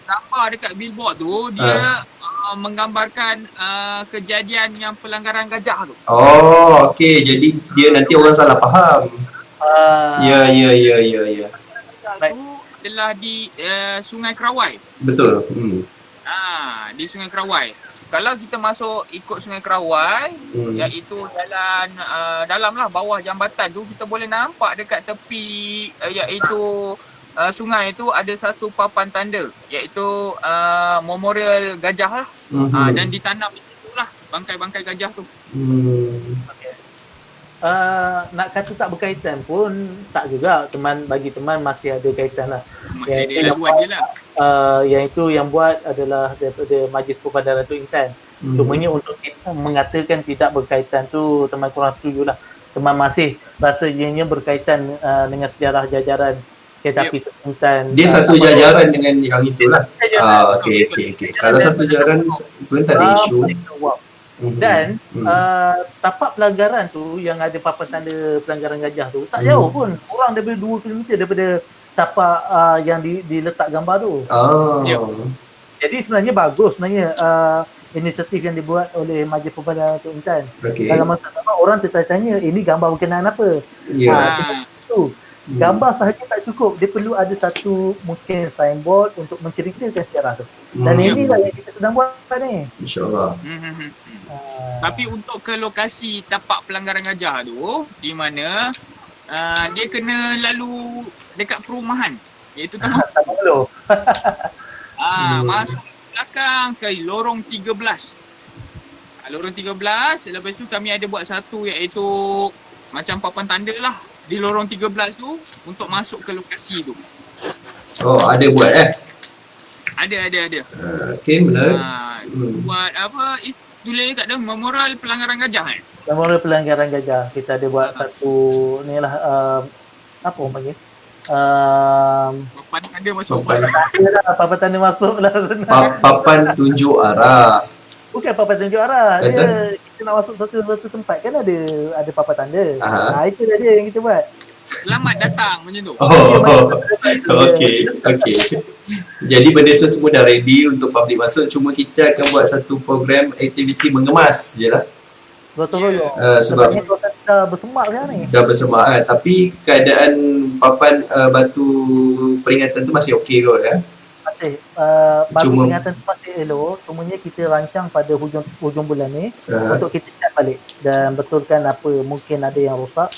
Gambar dekat billboard tu, dia menggambarkan kejadian yang pelanggaran gajah tu. Oh, okey. Jadi dia nanti orang salah faham. Ya. Tu adalah di Sungai Kerawai. Betul. Di Sungai Kerawai. Kalau kita masuk ikut Sungai Kerawai, iaitu jalan dalam lah bawah jambatan tu, kita boleh nampak dekat tepi iaitu sungai tu ada satu papan tanda, iaitu memorial gajah lah. Dan ditanam di situ lah bangkai-bangkai gajah tu. Nak kata tak berkaitan pun tak juga, bagi teman masih ada kaitan lah. Masih ada laluan je lah. Yang itu yang buat adalah daripada Majlis Perbadaran Teluk Intan. Cumanya untuk kita mengatakan tidak berkaitan tu teman kurang setuju lah. Teman masih rasa ianya berkaitan dengan sejarah jajaran kereta api Teluk Intan. Dia satu jajaran dengan yang itulah. Okey. Kalau satu jajaran pun tak ada isu. Dan tapak pelanggaran tu yang ada papan tanda pelanggaran gajah tu tak jauh pun, kurang daripada 2 km daripada tapak yang diletak gambar tu. Jadi sebenarnya bagus inisiatif yang dibuat oleh Majlis Perbadaran Teluk Intan. Dalam masa sama orang tertanya ini gambar berkenaan apa. Gambar sahaja tak cukup, dia perlu ada satu mungkin signboard untuk menceritakan sejarah tu. Dan inilah yang kita sedang buat ni. InsyaAllah. Tapi untuk ke lokasi tapak pelanggaran gajah tu, di mana dia kena lalu dekat perumahan, iaitu tapak masuk belakang ke lorong 13. Lorong 13, lepas tu kami ada buat satu iaitu macam papan tanda lah di lorong 13 tu untuk masuk ke lokasi tu. Ada buat Ada. Okey, benar. Buat apa? Tulis kat dia memorial pelanggaran gajah Memorial pelanggaran gajah. Kita ada buat satu ni lah apa orang panggil? Papan tanda masuk. Papan tanda masuk lah. Papan tunjuk arah. Bukan papan tunjuk arah. Dia kita nak masuk satu tempat kan ada papan tanda. Itu dia yang kita buat. Selamat datang macam tu. Okey. Jadi benda tu semua dah ready untuk public masuk, cuma kita akan buat satu program aktiviti mengemas je lah. Betul. Sebab dah bersemak sekarang ni. Dah bersemak tapi keadaan papan batu peringatan tu masih okey kot Masih batu peringatan tu masih elok, cumanya kita rancang pada hujung bulan ni untuk kita cek balik dan betulkan apa mungkin ada yang rosak,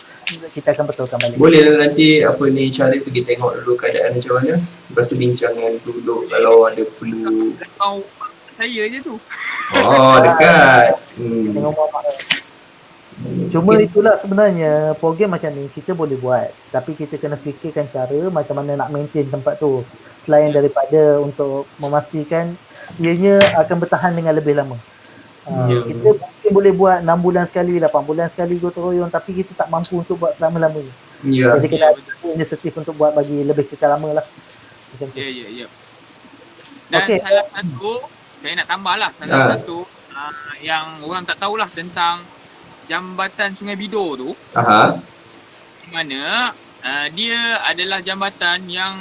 kita akan betulkan balik. Boleh lah nanti Syarif pergi tengok dulu keadaan macam mana, lepas tu bincang dengan duduk kalau ada perlu. Saya je tu. Dekat. Cuma itulah sebenarnya program macam ni kita boleh buat, tapi kita kena fikirkan cara macam mana nak maintain tempat tu, selain daripada untuk memastikan ianya akan bertahan dengan lebih lama. Kita mungkin boleh buat 6 bulan sekali, 8 bulan sekali gotong royong, tapi kita tak mampu untuk buat selama-lamanya. Jadi kita ada inisiatif untuk buat bagi lebih kekal lama lah. Ya. Dan salah satu saya nak tambah lah, satu yang orang tak tahulah tentang jambatan Sungai Bidor tu. Di mana dia adalah jambatan yang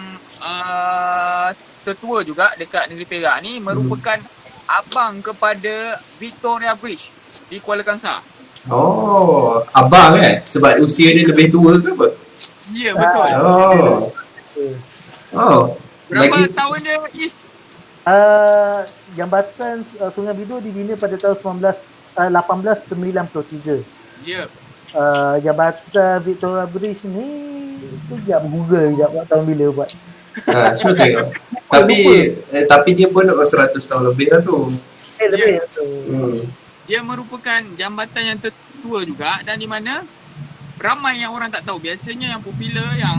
tertua juga dekat negeri Perak ni, merupakan abang kepada Victoria Bridge di Kuala Kangsar. Abang sebab usia dia lebih tua ke apa? Ya, betul. Oh, Berapa lagi tahun dia Is? Jambatan Sungai Bidu dibina pada tahun 1893. Ya. Jambatan Victoria Bridge ni sekejap Google sekejap buat tahun bila buat. cuba tengok. Lupa, lupa. Tapi dia pun 100 tahun lebih lah tu. Lebih Dia merupakan jambatan yang tertua juga dan di mana ramai yang orang tak tahu. Biasanya yang popular yang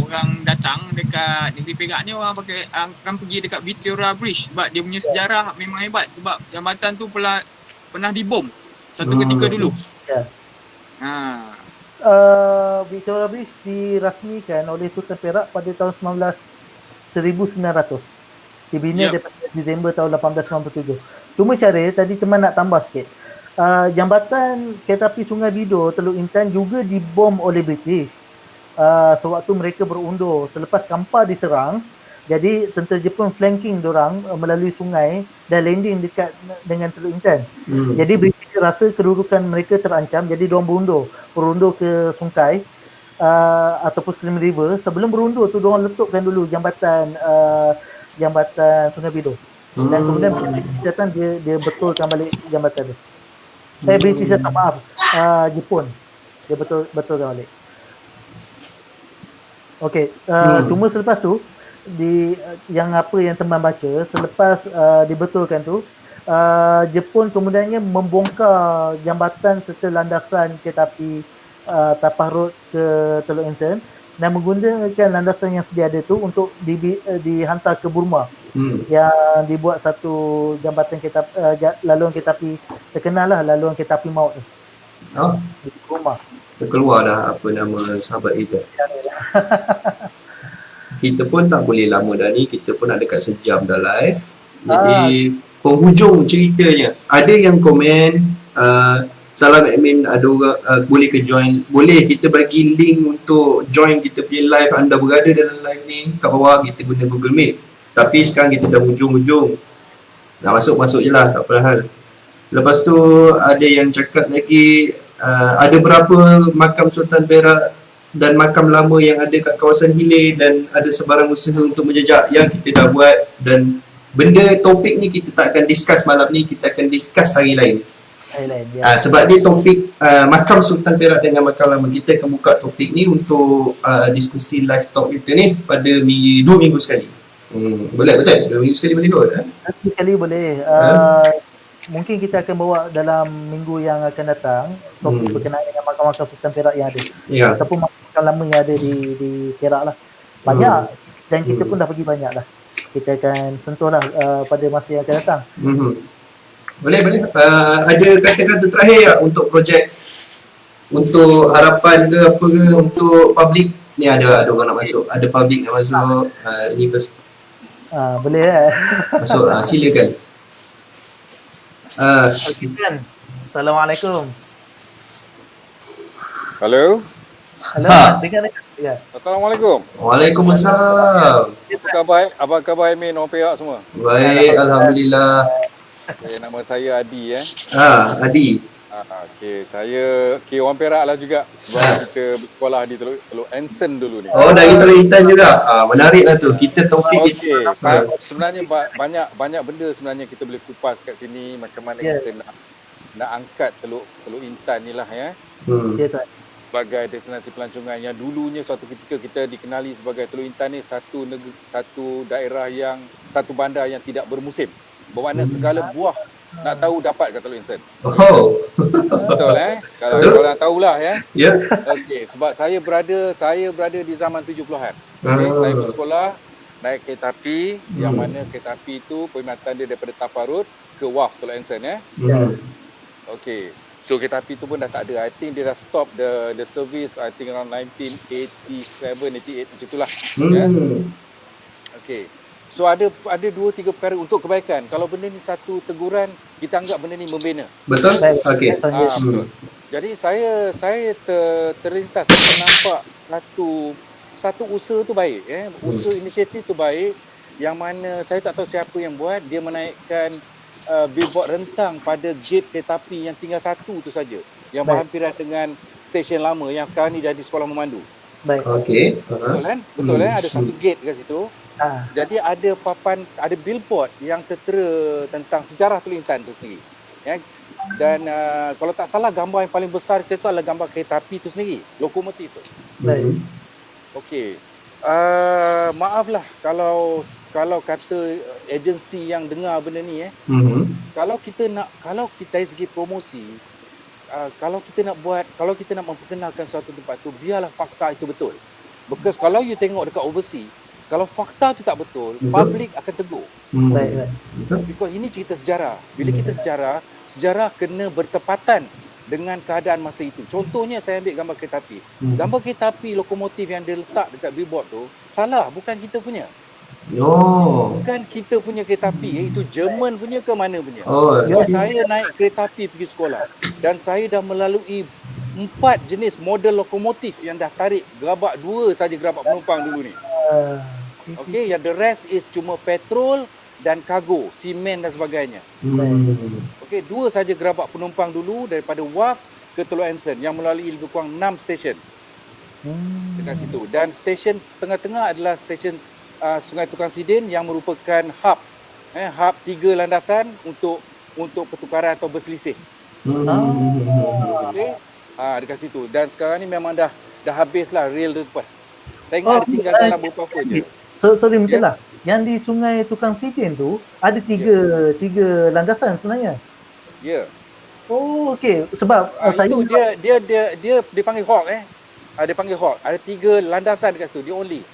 orang datang dekat Negeri Perak ni orang akan pergi dekat Victoria Bridge sebab dia punya sejarah memang hebat sebab jambatan tu pernah dibom satu ketika dulu. Ya. Victoria Bridge dirasmikan oleh Sultan Perak pada tahun 1900. Dibina daripada Disember tahun 1897. Cuma Syaril, tadi teman nak tambah sikit. Jambatan kereta api Sungai Bidur Teluk Intan juga dibom oleh British sewaktu mereka berundur selepas Kampar diserang. Jadi tentera Jepun flanking diorang melalui sungai dan landing dekat dengan Teluk Intan. Jadi British rasa kedudukan mereka terancam, jadi diorang berundur ke Sungai ataupun Slim River. Sebelum berundur tu diorang letupkan dulu jambatan Sungai Bidur. Dan kemudian British datang dia betulkan balik jambatan tu. British datang, maaf, Jepun. Dia betulkan balik. Okey, cuma selepas tu yang teman baca selepas dibetulkan tu, Jepun kemudiannya membongkar jambatan serta landasan kereta api Tapah Road ke Teluk Intan dan menggunakan landasan yang sedia ada tu untuk dihantar ke Burma. Yang dibuat satu jambatan laluan kereta api terkenal lah, laluan kereta api maut tu. Di Burma. Terkeluar dah apa nama sahabat kita. Kita pun tak boleh lama dah ni, kita pun nak dekat sejam dah live. Jadi penghujung ceritanya, ada yang komen salam admin, ada orang boleh ke join, boleh kita bagi link untuk join kita punya live, anda berada dalam live ni kat bawah, kita guna Google Meet. Tapi sekarang kita dah hujung-hujung, nak masuk je lah, tak apa hal. Lepas tu ada yang cakap lagi, ada berapa makam Sultan Perak dan makam lama yang ada kat kawasan hilir dan ada sebarang usaha untuk menjejak yang kita dah buat, dan benda topik ni kita tak akan discuss malam ni, kita akan discuss hari lain. Sebab dia topik makam Sultan Perak dengan makam lama. Kita akan buka topik ni untuk diskusi live talk kita ni pada 2 minggu sekali. Boleh, betul? 2 minggu sekali boleh kot? 2 kali boleh. Mungkin kita akan bawa dalam minggu yang akan datang topik berkenaan dengan makam-makam Sultan Perak yang ada, ataupun makam lama yang ada di Perak lah. Banyak, dan kita pun dah pergi banyak lah. Kita akan sentuh lah pada masa yang akan datang. Boleh. Ada kata-kata terakhir tak untuk projek, untuk harapan ke apa ke, untuk public ni? Ada orang nak masuk, ada public nak masuk, ni first. Boleh lah. Masuk, silakan. Assalamualaikum. Halo. Dengar ya. Assalamualaikum. Waalaikumsalam. Apa khabar Amin, orang Perak semua? Baik, alhamdulillah. Okay, nama saya Adi Adi. Okey, saya orang Perak lah juga sebab kita bersekolah di Teluk Anson dulu ni. Oh, dari Teluk Intan juga. Menarik lah tu. Kita topik okey. Sebenarnya banyak benda sebenarnya kita boleh kupas kat sini, macam mana kita nak angkat Teluk Intan ni lah ya. Sebagai destinasi pelancongan yang dulunya suatu ketika kita dikenali sebagai Teluk Intan ni satu daerah satu bandar yang tidak bermusim. Bermakna segala buah nak tahu dapat kat Teluk Intan. Betul Kalau korang tahulah ya. Okey, sebab saya berada di zaman 70-an. Okay, saya bersekolah naik kereta api yang mana kereta api itu perkhidmatan dia daripada Tapah Road ke Wharf Teluk Intan ya. Okey. So kereta api tu pun dah tak ada. I think dia dah stop the service I think around 1987, 88 macam itulah. Okey. So ada 2-3 perkara untuk kebaikan. Kalau benda ni satu teguran, kita anggap benda ni membina. Betul? Okey. Betul. Jadi saya terlintas, saya nampak satu usaha tu baik usaha inisiatif tu baik, yang mana saya tak tahu siapa yang buat. Dia menaikkan billboard rentang pada gate kereta api yang tinggal satu tu saja, yang berhampiran dengan stesen lama yang sekarang ni jadi sekolah memandu. Baik. Okey. Betul kan? Betul kan? Ada satu gate kat situ. Jadi ada papan, ada billboard yang tertera tentang sejarah Teluk Intan tu sendiri. Ya. Dan kalau tak salah gambar yang paling besar kita tu adalah gambar kereta api tu sendiri, lokomotif tu. Baik. Okey. Maaflah kalau kata agensi yang dengar benda ni kalau kita dari segi promosi, kalau kita nak memperkenalkan suatu tempat tu, biarlah fakta itu betul. Because kalau you tengok dekat overseas, kalau fakta tu tak betul, public akan tegur. Baik. Because ini cerita sejarah. Bila kita sejarah kena bertepatan dengan keadaan masa itu. Contohnya saya ambil gambar kereta api. Gambar kereta api lokomotif yang dia letak dekat billboard tu salah, bukan kita punya. Bukan kita punya kereta api, itu Jerman punya ke mana punya. Sebab saya naik kereta api pergi sekolah dan saya dah melalui 4 jenis model lokomotif yang dah tarik gerabak 2 saja gerabak penumpang dulu ni. Okey, yang the rest is cuma petrol dan kargo, simen dan sebagainya. Okey, 2 saja gerabak penumpang dulu daripada Wharf ke Teluk Anson yang melalui lebih kurang 6 stesen dekat situ. Dan stesen tengah-tengah adalah stesen Sungai Tukang Sidin yang merupakan hub 3 landasan untuk pertukaran atau berselisih. Okey, dekat situ. Dan sekarang ni memang dah habislah rail tu depan. Saya ingat ada tinggal dalam beberapa je. Sorry betul lah. Yang di Sungai Tukang Sidin tu ada tiga landasan sebenarnya. Ya. Oh, okey. Sebab saya itu dia dipanggil Hawk dia panggil Hawk. Ada 3 landasan dekat situ. Dia only.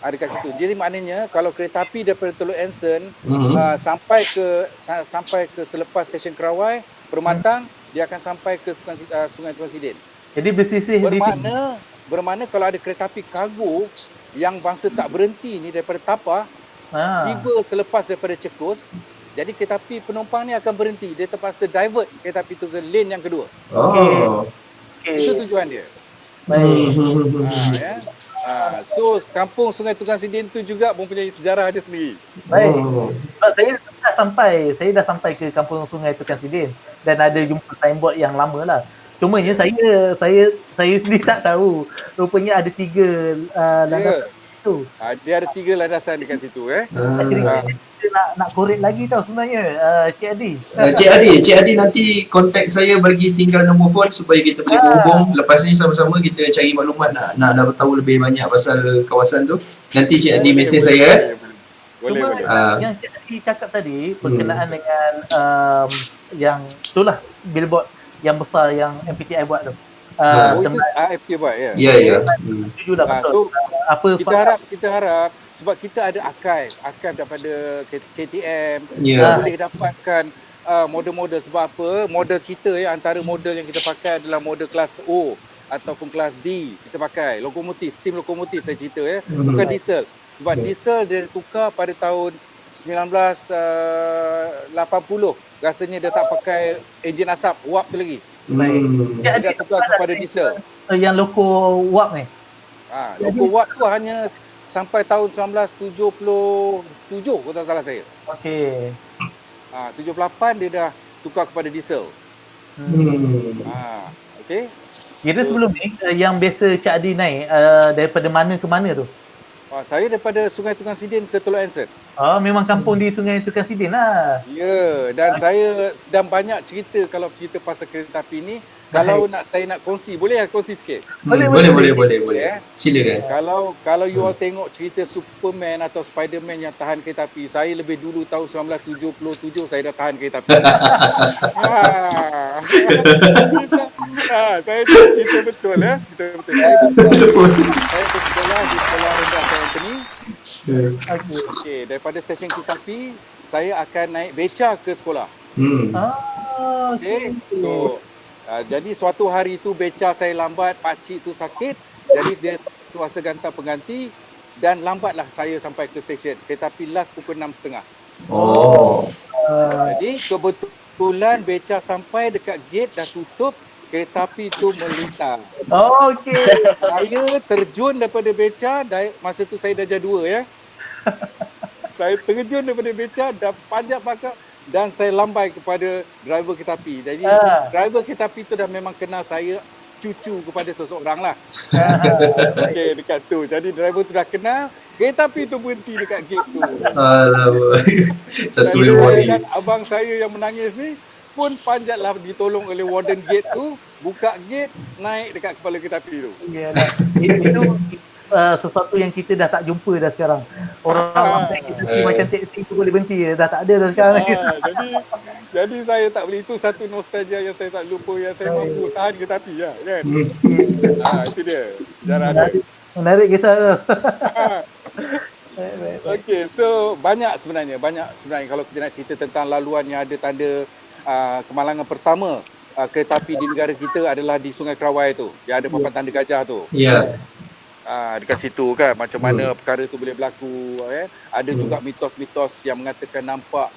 Dekat situ. Jadi maknanya kalau kereta api daripada Teluk Anson sampai ke selepas stesen Kerawai, Permatang, dia akan sampai ke Sungai Tukang Sidin. Jadi bersisih di sini. Bermakna kalau ada kereta api kargo yang bangsa tak berhenti ni daripada Tapah, tiba selepas daripada Cekus, jadi kereta api penumpang ni akan berhenti. Dia terpaksa divert kereta api tu ke lane yang kedua. Itu tujuan dia. Baik. So kampung Sungai Tukang Sidin tu juga mempunyai sejarah dia sendiri. Baik. Sebab saya dah sampai ke kampung Sungai Tukang Sidin dan ada jumpa signboard yang lama lah. Cumanya saya sendiri tak tahu. Rupanya ada 3 landasan tu. Dia ada 3 landasan dekat situ Kita nak korek lagi tau sebenarnya, Cik Adi. Cik Adi nanti kontak saya bagi tinggal nombor phone supaya kita boleh berhubung. Lepas ni sama-sama kita cari maklumat nak tahu lebih banyak pasal kawasan tu. Nanti Cik Adi mesej saya. Boleh. Yang Cik Adi cakap tadi berkenaan dengan yang itulah billboard yang besar yang MPTI buat tu. Itu AFK buat ya. Ya. Setujulah betul. So, kita harap sebab kita ada archive daripada KTM, boleh dapatkan model-model. Sebab apa? Model kita antara model yang kita pakai adalah model kelas O ataupun kelas D. Kita pakai lokomotif, steam lokomotif saya cerita bukan diesel. Sebab diesel dia tukar pada tahun 1980. Rasanya dia tak pakai enjin asap, uap tu lagi. Dia tukar kepada diesel. Yang loko uap ni. Loko uap tu hanya sampai tahun 1977 kalau tak salah saya. Okey. 78 dia dah tukar kepada diesel. Okey. Kira sebelum ni yang biasa Cik Adi naik daripada mana ke mana tu? Saya daripada Sungai Tukang Sidin ke Teluk Anson. Memang kampung di Sungai Tukang Sidin lah. Ya, dan saya sedang banyak cerita kalau cerita pasal kereta api ni. Kalau saya nak kongsi, boleh kongsi sikit? Boleh. Silakan. Kalau you all tengok cerita Superman atau Spiderman yang tahan kereta api, saya lebih dulu tahun 1977 saya dah tahan kereta api. Saya cerita betul cerita betul. Saya bersekolah di sekolah rendah Anthony. Okey, daripada stesen kereta api, saya akan naik beca ke sekolah. Okey. So jadi suatu hari tu beca saya lambat, pakcik tu sakit, jadi dia suasa gantar pengganti dan lambatlah saya sampai ke stesen. Kereta api last pukul 6.30. Jadi kebetulan beca sampai dekat gate dah tutup, kereta api tu melintas. Okey. Saya terjun daripada beca, masa tu saya darjah 2 Saya terjun daripada beca, dah panjat pakak dan saya lambai kepada driver kereta api. Jadi driver kereta api tu dah memang kenal saya cucu kepada seseorang lah. Okay, dekat situ. Jadi driver tu dah kenal, kereta api tu berhenti dekat gate tu. Alamak. Satu Dan memori. kan abang saya yang menangis ni pun panjatlah ditolong oleh warden gate tu, buka gate, naik dekat kepala kereta api tu. Yalah. Itu sesuatu yang kita dah tak jumpa dah sekarang. Orang macam teksi tu boleh berhenti, dah tak ada dah sekarang. Jadi saya tak boleh, itu satu nostalgia yang saya tak lupa, yang saya mampu tahan kereta api lah kan. Itu dia cara dia. Menarik kisah tu. Okay, so banyak sebenarnya kalau kita nak cerita tentang laluan yang ada tanda kemalangan pertama kereta api di negara kita adalah di Sungai Kerawai tu, yang ada papan tanda gajah tu. Ya. Dekat situ kan macam mana perkara tu boleh berlaku. Ada juga mitos-mitos yang mengatakan nampak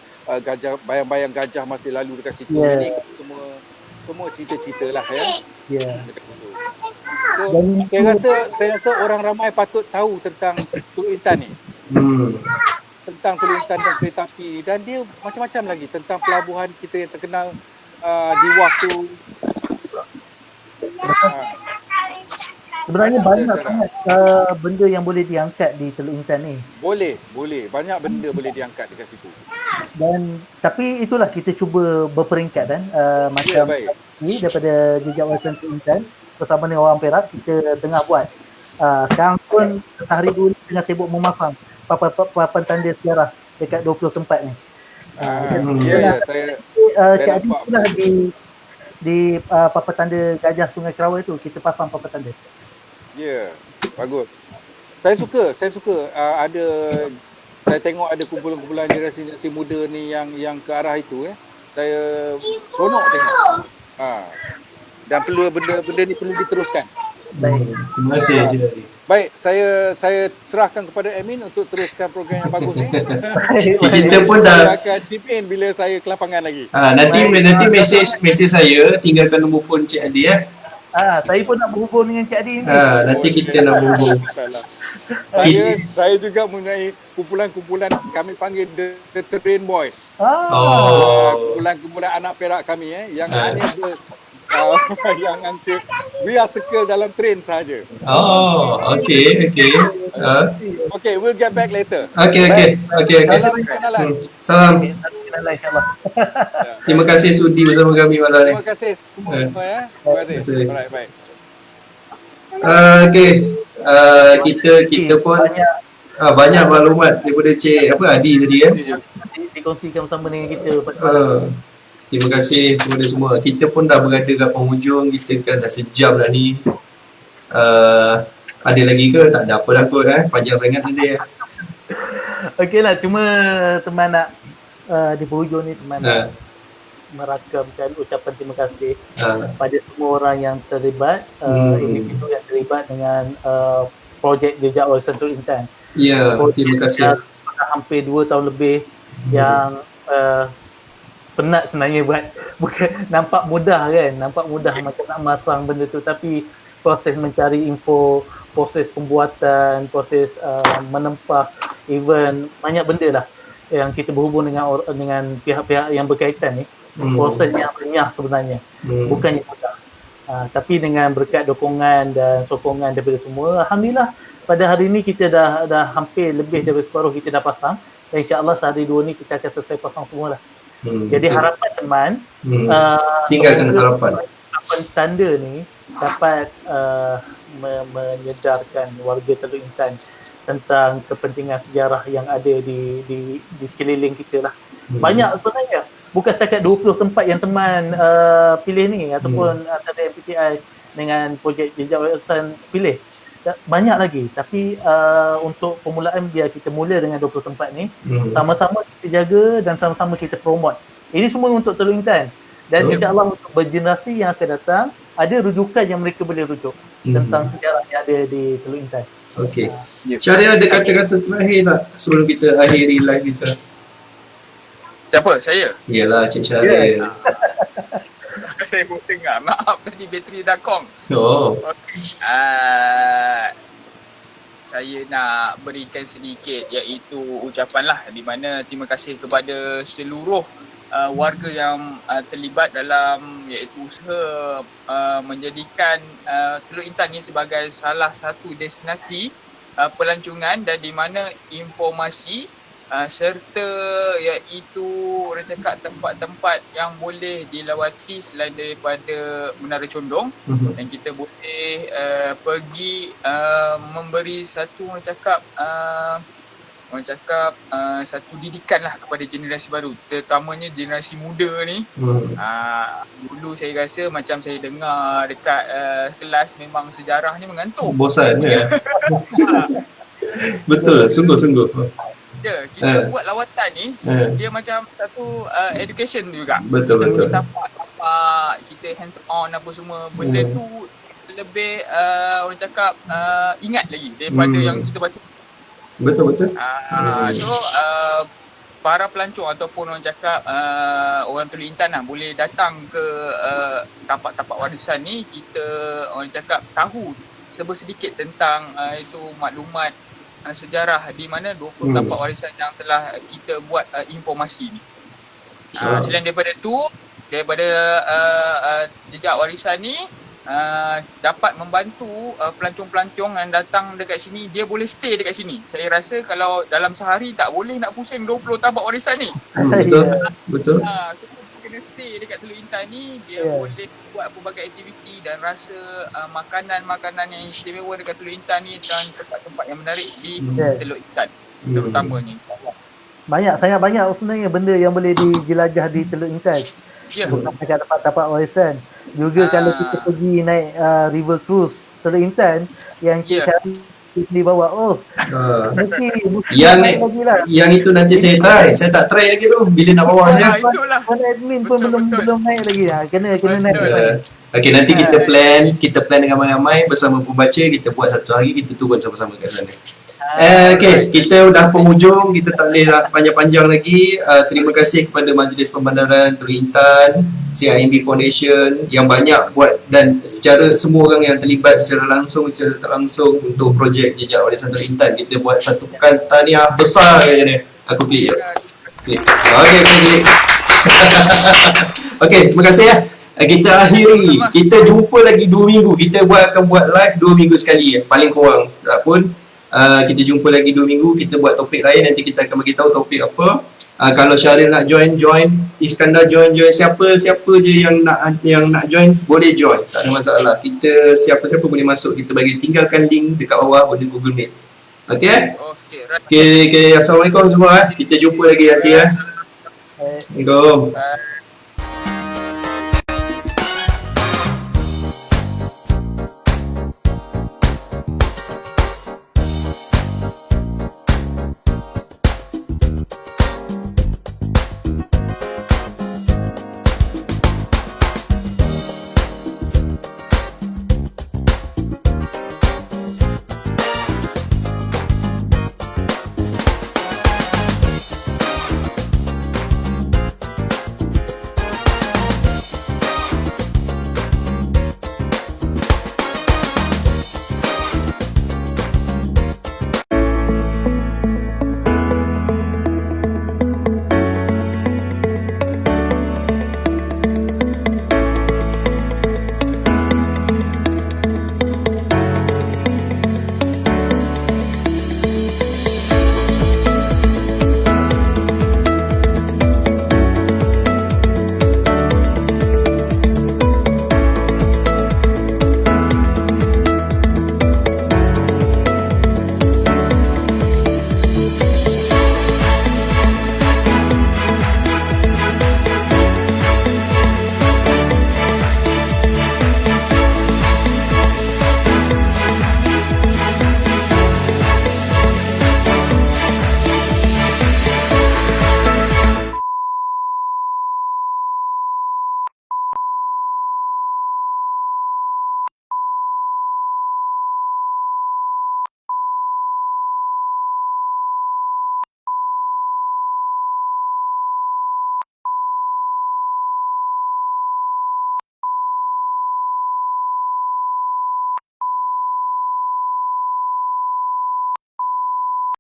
gajah, bayang-bayang gajah masih lalu dekat situ. Jadi semua cerita-cerita lah dekat situ. So, saya rasa orang ramai patut tahu tentang Teluk Intan ni. Tentang Teluk Intan dan kereta api, dan dia macam-macam lagi tentang pelabuhan kita yang terkenal di waktu sebenarnya banyak sangat benda yang boleh diangkat di Teluk Intan ni. Boleh. Banyak benda boleh diangkat dekat situ. Dan tapi itulah kita cuba berperingkat kan. Macam ni daripada Jejak Warisan Teluk Intan bersama dengan orang Perak kita tengah buat. Sekarang pun hari dulu tengah sibuk memasang papan tanda sejarah dekat 20 tempat ni. Saya nampak di papan tanda gajah Sungai Kerawai tu kita pasang papan tanda. Bagus. Saya suka saya tengok ada kumpulan-kumpulan generasi muda ni yang ke arah itu Saya seronok tengok. Dan perlu benda ni perlu diteruskan. Baik. Terima kasih Haji. Baik, saya serahkan kepada admin untuk teruskan program yang bagus ni. Kita pun dah akan chip in bila saya ke lapangan lagi. Nanti mesej saya, tinggalkan nombor phone Cik Adi saya pun nak berhubung dengan Cik Adi ni. Nanti kita nak berhubung. Saya juga mempunyai kumpulan kami panggil The Train Boys. Kumpulan anak Perak kami yang hanya yang angka we are circle dalam train saja. Okay. Okay, we'll get back later. Okay. Salam. InsyaAllah. Terima kasih sudi bersama kami malam ni. Terima kasih semua. Terima kasih. Alright, baik. Kita pun banyak maklumat daripada Cik Adi tadi dikongsikan bersama dengan kita. Terima kasih kepada semua. Kita pun dah berada kat penghujung. Kita kan dah sejam dah ni. Ada lagi ke? Tak ada apa dah kot panjang sangat nanti Okey lah, cuma teman nak di penghujung ni teman nak merakamkan ucapan terima kasih pada semua orang yang terlibat, individu yang terlibat dengan projek Jejak Warisan Teluk Intan. Terima kasih. Hampir 2 tahun lebih yang penat sebenarnya buat, bukan nampak mudah macam nak masang benda tu, tapi proses mencari info, proses pembuatan, proses menempah, even banyak benda lah yang kita berhubung dengan pihak-pihak yang berkaitan ni. Proses yang renyah sebenarnya, bukannya mudah. Tapi dengan berkat dukungan dan sokongan daripada semua, alhamdulillah pada hari ni kita dah hampir lebih dari separuh kita dah pasang, dan insya-Allah sehari 2 ni kita akan selesai pasang semualah. Jadi harapan teman tinggalkan harapan tanda ni dapat menyedarkan warga Teluk Intan tentang kepentingan sejarah yang ada di sekeliling kita lah. Banyak sebenarnya, bukan setakat 20 tempat yang teman pilih ni ataupun antara MPTI dengan projek Jejak Warisan pilih. Banyak lagi, tapi untuk permulaan biar kita mula dengan 20 tempat ni, sama-sama kita jaga dan sama-sama kita promote. Ini semua untuk Teluk Intan, dan insya-Allah untuk bergenerasi yang akan datang ada rujukan yang mereka boleh rujuk tentang sejarah yang ada di Teluk Intan. Okey. Syaril ada kata-kata terakhir tak sebelum kita akhiri live kita? Siapa? Saya? Yalah, Cik Syaril. Saya pun dengar. Maaf tadi bateri dah kong. Okay. Saya nak berikan sedikit iaitu ucapan lah, di mana terima kasih kepada seluruh warga yang terlibat dalam iaitu usaha menjadikan Teluk Intan ni sebagai salah satu destinasi pelancongan dan di mana informasi serta iaitu orang cakap tempat-tempat yang boleh dilawati selain daripada Menara Condong dan kita boleh pergi memberi satu orang cakap satu didikan lah kepada generasi baru, terutamanya generasi muda ni. Dulu saya rasa macam saya dengar dekat kelas memang sejarah ni mengantuk. Bosan ya. Betul, sungguh-sungguh. Kita buat lawatan ni dia macam satu education juga. Betul. Kita tapak, kita hands on apa semua. Benda tu lebih orang cakap ingat lagi daripada yang kita baca. Betul. So para pelancong ataupun orang cakap orang Teluk Intan lah boleh datang ke tapak-tapak warisan ni. Kita orang cakap tahu sedikit tentang itu maklumat sejarah di mana 20 tapak warisan yang telah kita buat informasi ni. Selain daripada tu, daripada jejak warisan ni dapat membantu pelancong-pelancong yang datang dekat sini, dia boleh stay dekat sini. Saya rasa kalau dalam sehari tak boleh nak pusing 20 tapak warisan ni. Betul. So kena stay dekat Teluk Intan ni, dia boleh buat pelbagai aktiviti dan rasa makanan-makanan yang istimewa dekat Teluk Intan ni dan tempat-tempat yang menarik di Teluk Intan terutamanya. Sangat banyak sebenarnya benda yang boleh dijelajah di Teluk Intan. Bukan dekat tempat-tempat warisan. Juga kalau kita pergi naik river cruise Teluk Intan yang kita boleh bawa yang itu nanti saya try. Saya tak try lagi tu bila nak bawa saya. Admin pun belum naik lagi. Kena naik. Okey, nanti kita plan dengan ramai-ramai bersama pembaca, kita buat satu hari kita turun sama-sama kat sana. Okey, kita dah penghujung, kita tak boleh panjang-panjang lagi. Terima kasih kepada Majlis Pembandaran Teluk Intan, CIMB Foundation yang banyak buat dan secara semua orang yang terlibat secara langsung secara tak langsung untuk projek Jejak Warisan Teluk Intan. Kita buat satu tahniah besar ni. Aku klik. Okey. Okey, terima kasih ya. Kita akhiri. Kita jumpa lagi 2 minggu. Kita akan buat live 2 minggu sekali paling kurang. Tak pun. Kita jumpa lagi 2 minggu, kita buat topik lain, nanti kita akan bagi tahu topik apa. Kalau Syaril nak join, Iskandar join, siapa je yang nak join boleh join, tak ada masalah. Kita siapa-siapa boleh masuk, kita bagi tinggalkan link dekat bawah pada Google Meet. Okey, assalamualaikum semua. Kita jumpa lagi nanti ya. Assalamualaikum.